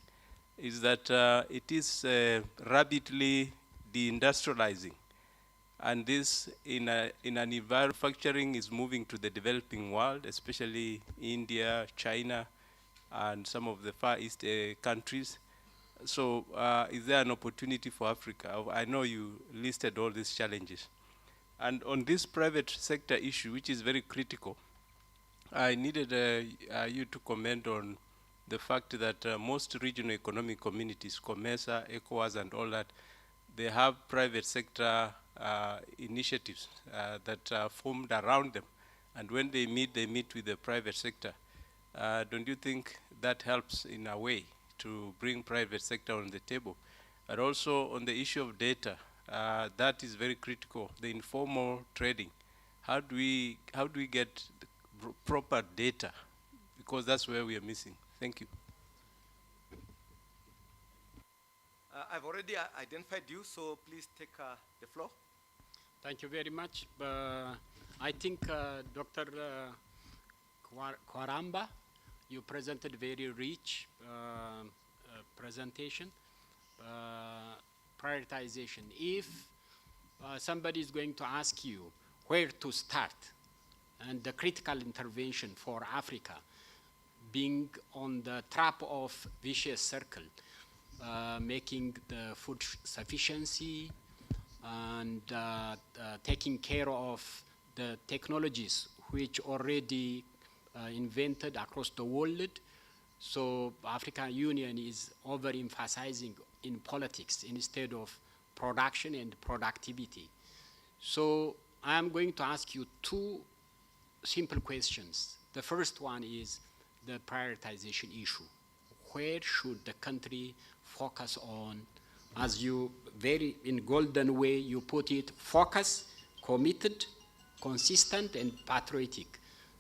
is that it is rapidly deindustrializing. And this, in an environment, manufacturing is moving to the developing world, especially India, China, and some of the Far East countries. So is there an opportunity for Africa? I know you listed all these challenges. And on this private sector issue, which is very critical, I needed you to comment on the fact that most regional economic communities, COMESA, ECOWAS, and all that, they have private sector initiatives that are formed around them. And when they meet with the private sector. Don't you think that helps in a way to bring private sector on the table? And also on the issue of data, that is very critical, the informal trading. How do we get the proper data? Because that's where we are missing. Thank you. I've already identified you, so please take the floor. Thank you very much. I think Dr. Kwaramba, you presented very rich presentation. Prioritization. If somebody is going to ask you where to start and the critical intervention for Africa being on the trap of vicious circle, making the food sufficiency and taking care of the technologies which already invented across the world. So African Union is overemphasizing in politics instead of production and productivity. So I'm going to ask you two simple questions. The first one is the prioritization issue. Where should the country focus on? As you very in golden way you put it, focus, committed, consistent, and patriotic.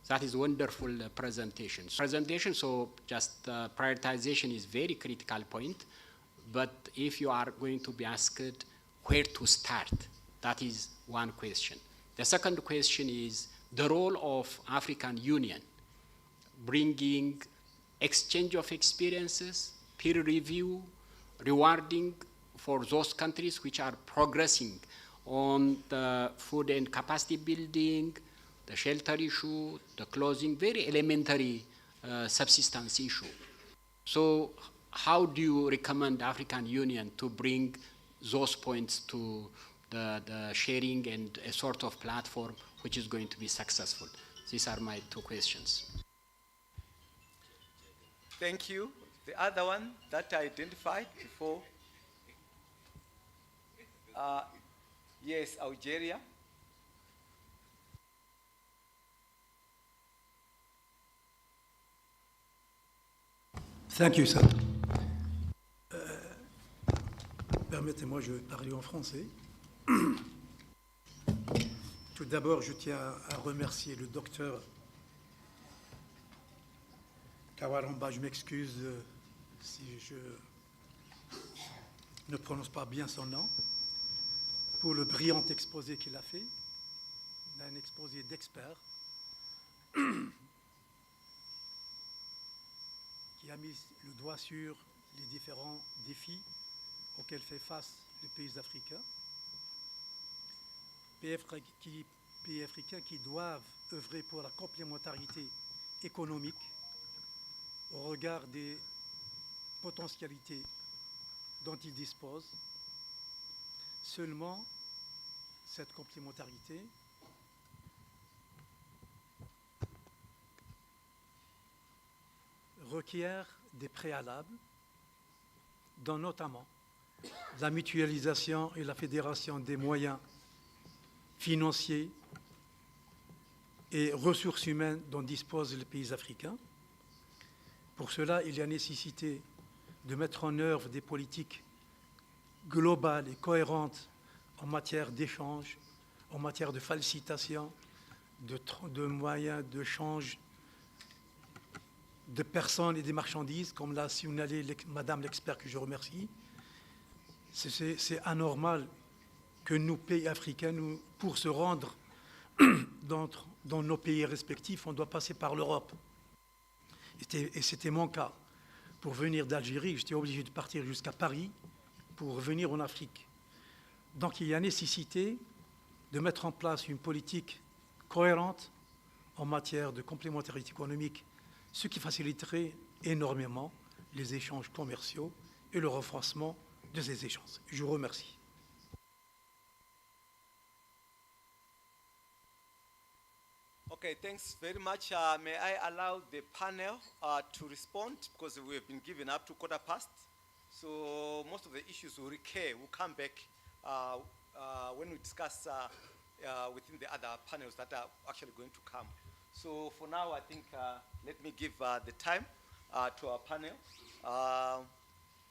That is wonderful presentation. So just prioritization is very critical point. But if you are going to be asked where to start, that is one question. The second question is the role of African Union, bringing exchange of experiences, peer review, rewarding for those countries which are progressing on the food and capacity building, the shelter issue, the clothing, very elementary subsistence issue. So how do you recommend African Union to bring those points to the sharing and a sort of platform which is going to be successful? These are my two questions. Thank you. The other one that I identified before. Yes, Algeria. Thank you, sir. Permettez-moi, je vais parler en français. Tout d'abord, je tiens à remercier le docteur Kawaramba. Je m'excuse si je ne prononce pas bien son nom, pour le brillant exposé qu'il a fait, un exposé d'expert qui a mis le doigt sur les différents défis auxquels fait face les pays africains. Pays africains qui doivent œuvrer pour la complémentarité économique au regard des potentialités dont ils disposent. Seulement, cette complémentarité requiert des préalables, dont notamment la mutualisation et la fédération des moyens financiers et ressources humaines dont disposent les pays africains. Pour cela, il y a nécessité de mettre en œuvre des politiques globales et cohérentes en matière d'échange, en matière de facilitation, de moyens de change de personnes et des marchandises, comme l'a signalé Madame l'expert que je remercie. C'est anormal que nous, pays africains, pour se rendre dans nos pays respectifs, on doit passer par l'Europe. Et c'était mon cas. Pour venir d'Algérie, j'étais obligé de partir jusqu'à Paris pour venir en Afrique. Donc il y a nécessité de mettre en place une politique cohérente en matière de complémentarité économique, ce qui faciliterait énormément les échanges commerciaux et le renforcement de ces échanges. Je vous remercie. Okay, thanks very much. May I allow the panel to respond, because we have been given up to 1:15. So most of the issues will recur, will come back when we discuss within the other panels that are actually going to come. So for now, I think let me give the time to our panel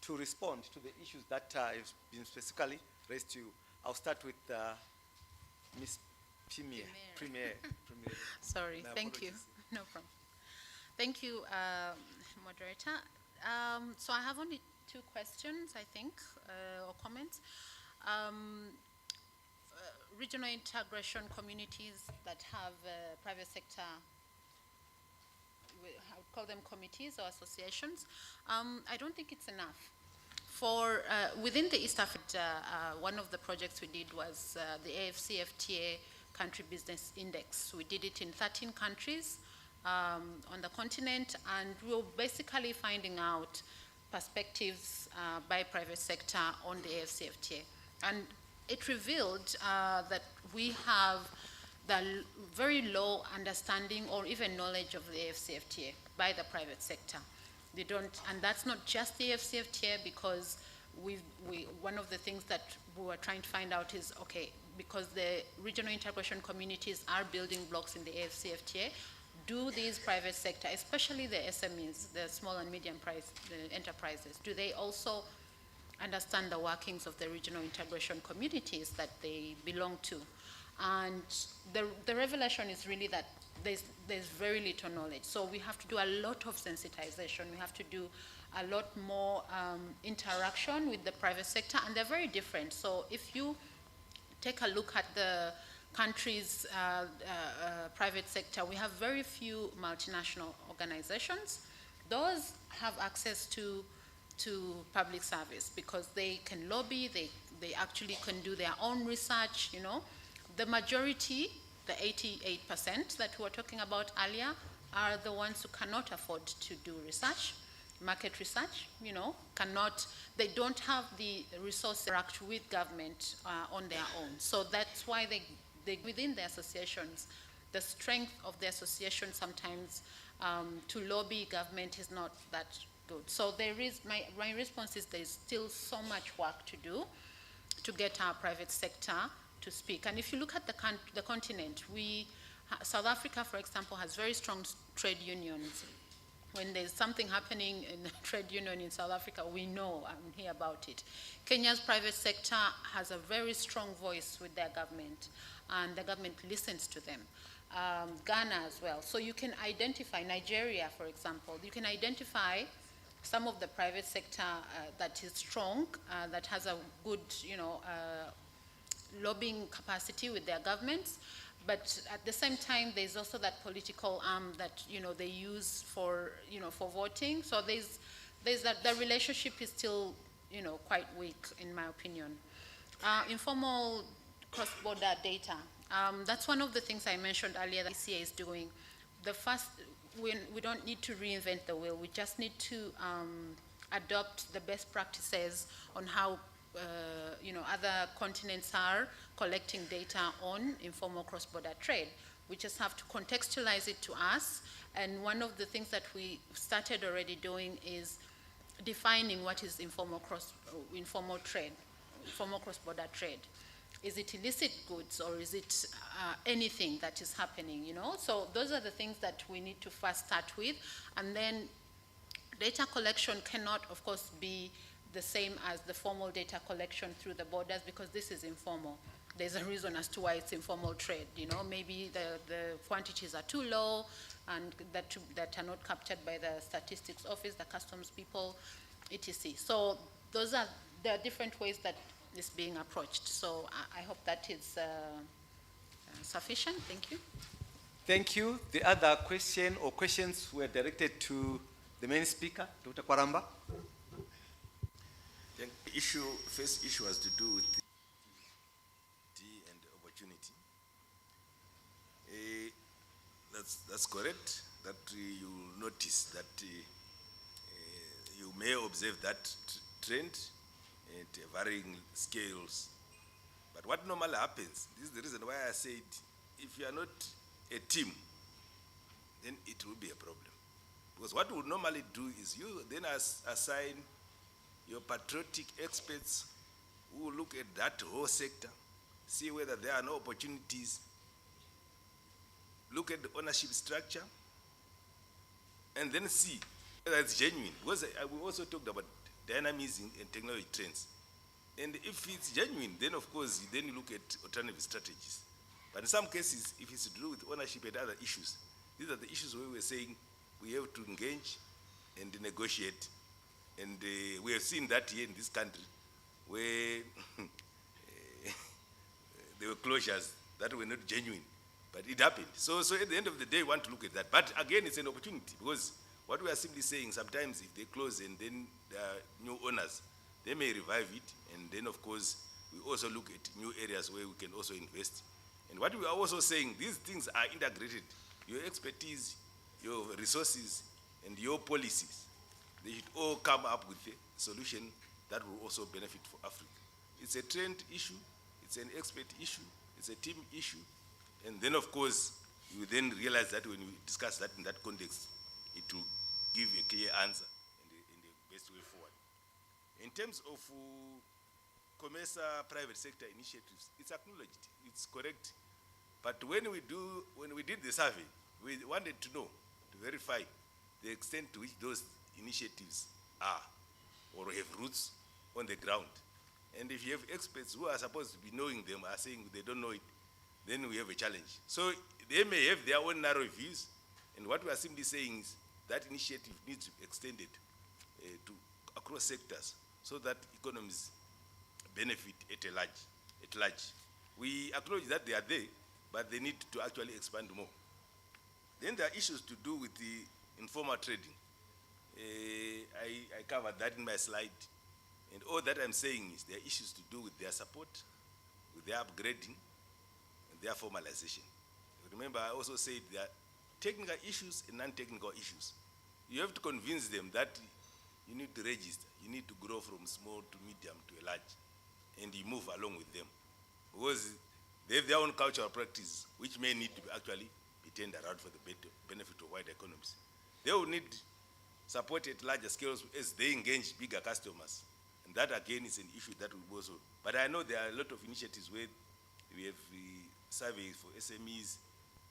to respond to the issues that have been specifically raised to you. I'll start with Ms. Premier. Sorry, My thank you. apologies. No problem. Thank you, moderator. So I have only two questions, I think, or comments. Regional integration communities that have private sector, I would call them committees or associations. I don't think it's enough. For within the East Africa, one of the projects we did was the AFCFTA Country Business Index. We did it in 13 countries on the continent, and we were basically finding out perspectives by private sector on the AFCFTA. And it revealed that we have the very low understanding or even knowledge of the AFCFTA by the private sector. They don't, and that's not just the AFCFTA, because one of the things that we were trying to find out is, okay, because the regional integration communities are building blocks in the AFCFTA, do these private sector, especially the SMEs, the small and medium enterprises, do they also understand the workings of the regional integration communities that they belong to? And the revelation is really that there's very little knowledge. So we have to do a lot of sensitization. We have to do a lot more interaction with the private sector, and they're very different. So if you take a look at the country's private sector, we have very few multinational organizations. Those have access to public service because they can lobby, they actually can do their own research, you know. The majority, the 88% that we were talking about earlier, are the ones who cannot afford to do research, market research, you know, they don't have the resources to interact with government on their own. So that's why they within the associations, the strength of the association sometimes to lobby government is not that good. So there is, my response is there is still so much work to do to get our private sector to speak. And if you look at the continent, South Africa, for example, has very strong trade unions. When there's something happening in the trade union in South Africa, we know and hear about it. Kenya's private sector has a very strong voice with their government, and the government listens to them. Ghana as well. So you can identify, Nigeria, for example, you can identify some of the private sector that is strong, that has a good, lobbying capacity with their governments. But at the same time, there's also that political arm that they use for for voting. So there's that the relationship is still quite weak in my opinion. Informal cross-border data. That's one of the things I mentioned earlier that ECA is doing. The first, we don't need to reinvent the wheel. We just need to adopt the best practices on how other continents are collecting data on informal cross-border trade. We just have to contextualize it to us. And one of the things that we started already doing is defining what is informal trade, informal cross-border trade. Is it illicit goods or is it anything that is happening, So those are the things that we need to first start with. And then data collection cannot, of course, be the same as the formal data collection through the borders because this is informal. There's a reason as to why it's informal trade, Maybe the quantities are too low and that are not captured by the statistics office, the customs people, etc. So there are different ways that is being approached. So I hope that is sufficient. Thank you. Thank you. The other question or questions were directed to the main speaker, Dr. Kwaramba. The first issue has to do with the and opportunity. That's correct. That you notice that you may observe that trend at varying scales. But what normally happens, this is the reason why I said, if you are not a team, then it will be a problem. Because what we would normally do is you then assign your patriotic experts who will look at that whole sector, see whether there are no opportunities, look at the ownership structure, and then see whether it's genuine. Because we also talked about dynamism and technology trends. And if it's genuine, then of course, then you look at alternative strategies. But in some cases, if it's to do with ownership and other issues, these are the issues where we're saying we have to engage and negotiate. And we have seen that here in this country, where there were closures that were not genuine, but it happened. So at the end of the day, we want to look at that. But again, it's an opportunity, because what we are simply saying, sometimes if they close and then there are new owners, they may revive it. And then, of course, we also look at new areas where we can also invest. And what we are also saying, these things are integrated. Your expertise, your resources, and your policies, they should all come up with a solution that will also benefit for Africa. It's a trend issue, it's an expert issue, it's a team issue. And then, of course, you then realize that when we discuss that in that context, it will give a clear answer in the best way forward. In terms of COMESA private sector initiatives, it's acknowledged, it's correct. But when we did the survey, we wanted to know, to verify the extent to which those initiatives are or have roots on the ground. And if you have experts who are supposed to be knowing them are saying they don't know it, then we have a challenge. So they may have their own narrow views, and what we are simply saying is that initiative needs to be extended to across sectors so that economies benefit at large. We acknowledge that they are there, but they need to actually expand more. Then there are issues to do with the informal trading. I covered that in my slide. And all that I'm saying is there are issues to do with their support, with their upgrading, and their formalization. Remember, I also said there are technical issues and non-technical issues. You have to convince them that you need to register, you need to grow from small to medium to a large, and you move along with them. Because they have their own cultural practice, which may need to be actually be turned around for the benefit of wider economies. They will need support at larger scales as they engage bigger customers. And that again is an issue that will also, but I know there are a lot of initiatives where we have surveys for SMEs.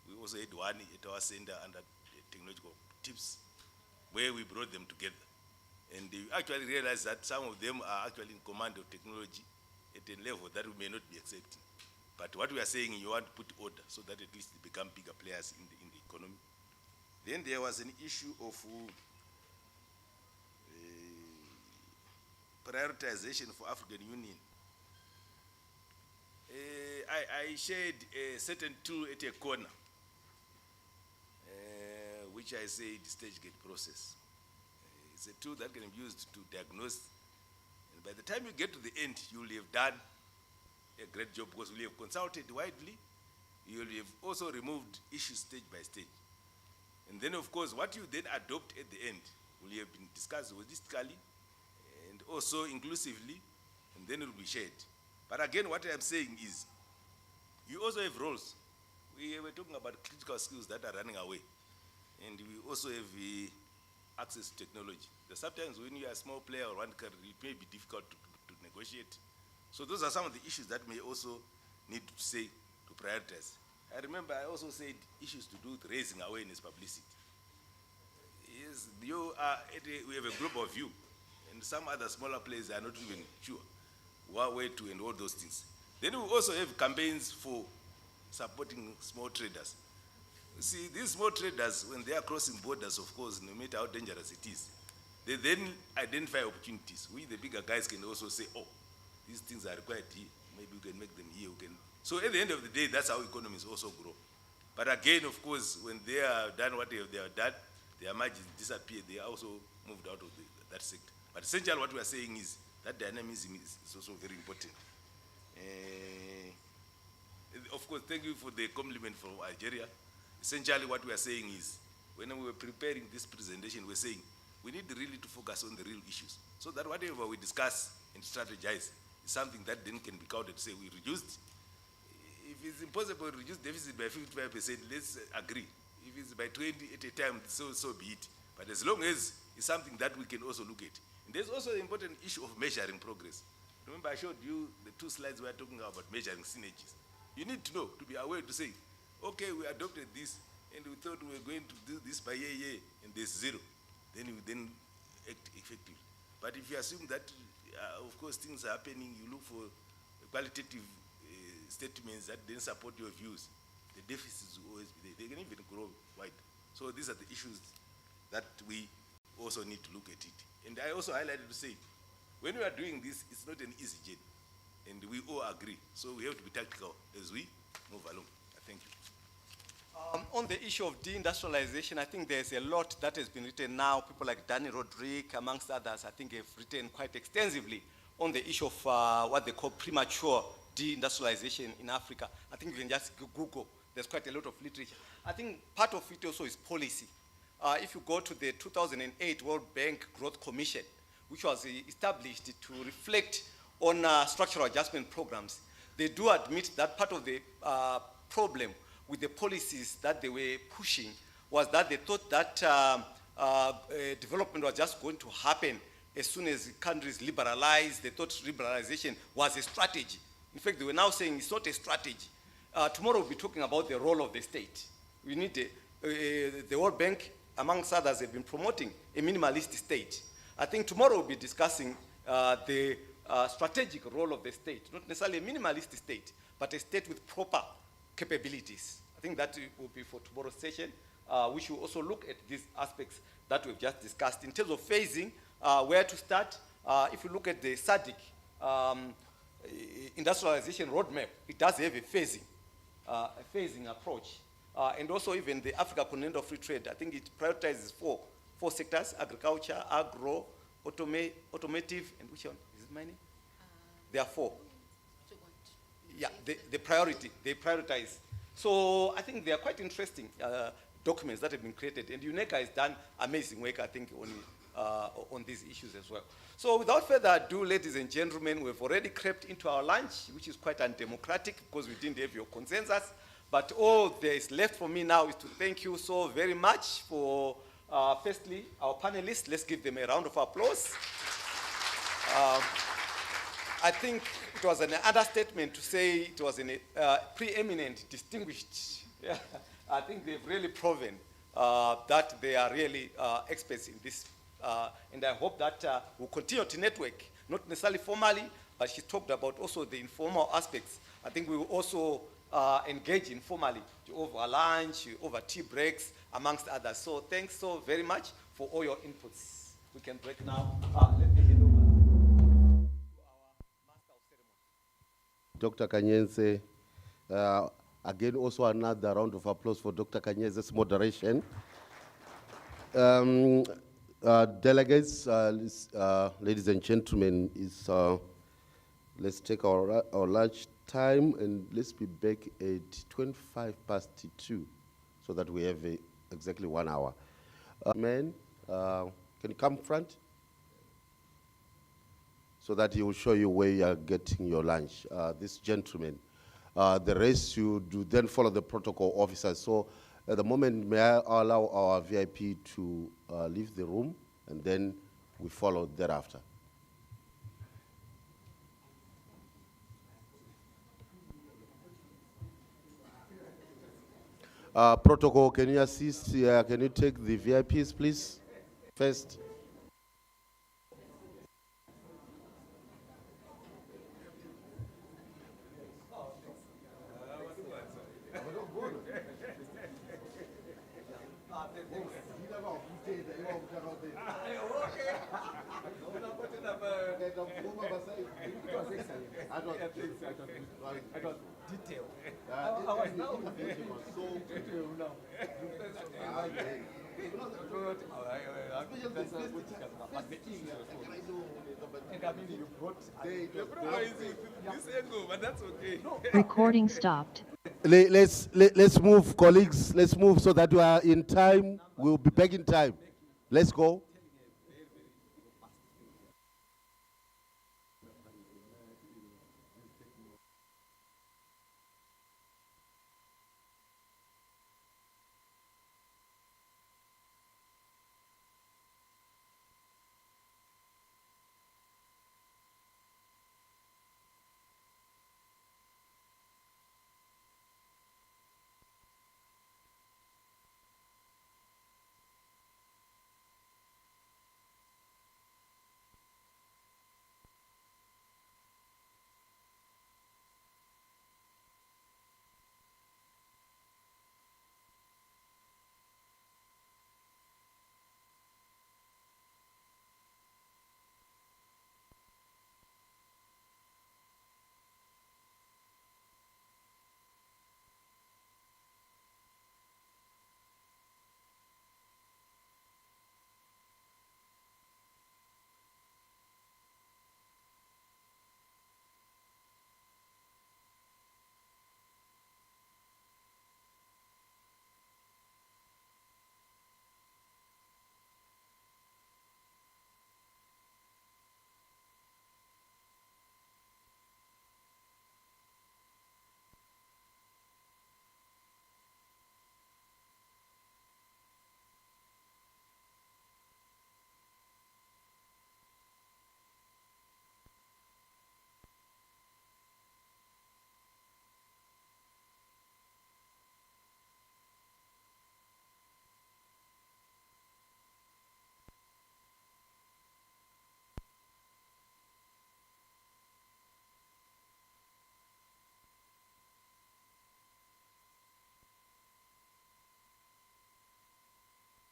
We also had one at our center under technological tips where we brought them together. And we actually realized that some of them are actually in command of technology at a level that we may not be accepting. But what we are saying, you want to put order so that at least they become bigger players in the economy. Then there was an issue of prioritization for African Union. I shared a certain tool at a corner, which I said stage gate process. It's a tool that can be used to diagnose. And by the time you get to the end, you will have done a great job because we have consulted widely. You will have also removed issues stage by stage. And then, of course, what you then adopt at the end will have been discussed holistically and also inclusively, and then it will be shared. But again, what I'm saying is, you also have roles. We were talking about critical skills that are running away. And we also have access to technology. Sometimes when you are a small player or one country, it may be difficult to negotiate. So those are some of the issues that may also need to say, to prioritize. I remember I also said issues to do with raising awareness, publicity. Yes, we have a global view, and some other smaller players are not even sure where to and all those things. Then we also have campaigns for supporting small traders. You see, these small traders, when they are crossing borders, of course, no matter how dangerous it is, they then identify opportunities. We, the bigger guys, can also say, oh, these things are required here. Maybe we can make them here. We can. So at the end of the day, that's how economies also grow. But again, of course, when they are done what they have done, their margins disappear. They are also moved out of that sector. But essentially what we are saying is that dynamism is also very important. Of course, thank you for the compliment from Algeria. Essentially what we are saying is, when we were preparing this presentation, we're saying we need really to focus on the real issues, so that whatever we discuss and strategize is something that then can be counted to say we reduced. If it's impossible to reduce deficit by 55%, let's agree. If it's by 20 at a time, so be it. But as long as it's something that we can also look at. And there's also the important issue of measuring progress. Remember I showed you the 2 slides we are talking about measuring synergies. You need to know, to be aware to say, okay, we adopted this, and we thought we were going to do this by year, and there's 0. Then you then act effectively. But if you assume that, of course, things are happening, you look for qualitative statements that then support your views, the deficits will always be there. They can even grow wide. So these are the issues that we also need to look at it. And I also highlighted to say, when we are doing this, it's not an easy journey. And we all agree. So we have to be tactical as we move along. Thank you. On the issue of deindustrialization, I think there's a lot that has been written now. People like Danny Rodrigue, amongst others, I think have written quite extensively on the issue of what they call premature deindustrialization in Africa. I think you can just Google. There's quite a lot of literature. I think part of it also is policy. If you go to the 2008 World Bank Growth Commission, which was established to reflect on structural adjustment programs, they do admit that part of the problem with the policies that they were pushing was that they thought that development was just going to happen as soon as countries liberalized. They thought liberalization was a strategy. In fact, they were now saying it's not a strategy. Tomorrow we'll be talking about the role of the state. We need the World Bank, amongst others, have been promoting a minimalist state. I think tomorrow we'll be discussing the strategic role of the state, not necessarily a minimalist state, but a state with proper capabilities. I think that will be for tomorrow's session. We should also look at these aspects that we've just discussed. In terms of phasing, where to start, if you look at the SADC industrialization roadmap, it does have a phasing approach. And also even the Africa Continental Free Trade, I think it prioritizes four sectors: agriculture, agro, automotive, and which one? Is it my name? There are 4. Yeah, the priority, they prioritize. So I think they are quite interesting documents that have been created, and UNECA has done amazing work, I think, on these issues as well. So without further ado, ladies and gentlemen, we've already crept into our lunch, which is quite undemocratic because we didn't have your consensus. But all there is left for me now is to thank you so very much for, firstly, our panelists. Let's give them a round of applause. I think it was an understatement to say it was a preeminent, distinguished. Yeah. I think they've really proven that they are really experts in this. And I hope that we'll continue to network, not necessarily formally, but she talked about also the informal aspects. I think we will also engage informally over lunch, over tea breaks, amongst others. So thanks so very much for all your inputs. We can break now. Let me hand over to our master of ceremony. Dr. Kanyenze, again, also another round of applause for Dr. Kanyenze's moderation. Delegates, ladies and gentlemen, let's take our lunch time and let's be back at 2:25 so that we have exactly 1 hour. Men, can you come front? So that he will show you where you are getting your lunch. This gentleman. The rest you do then follow the protocol officers. So at the moment, may I allow our VIP to leave the room and then we follow thereafter. Protocol, can you assist? Can you take the VIPs, please? First. I got detail. I was now so detailed now. Recording stopped. Let's move, colleagues. Let's move so that we are in time. We'll be back in time. Let's go.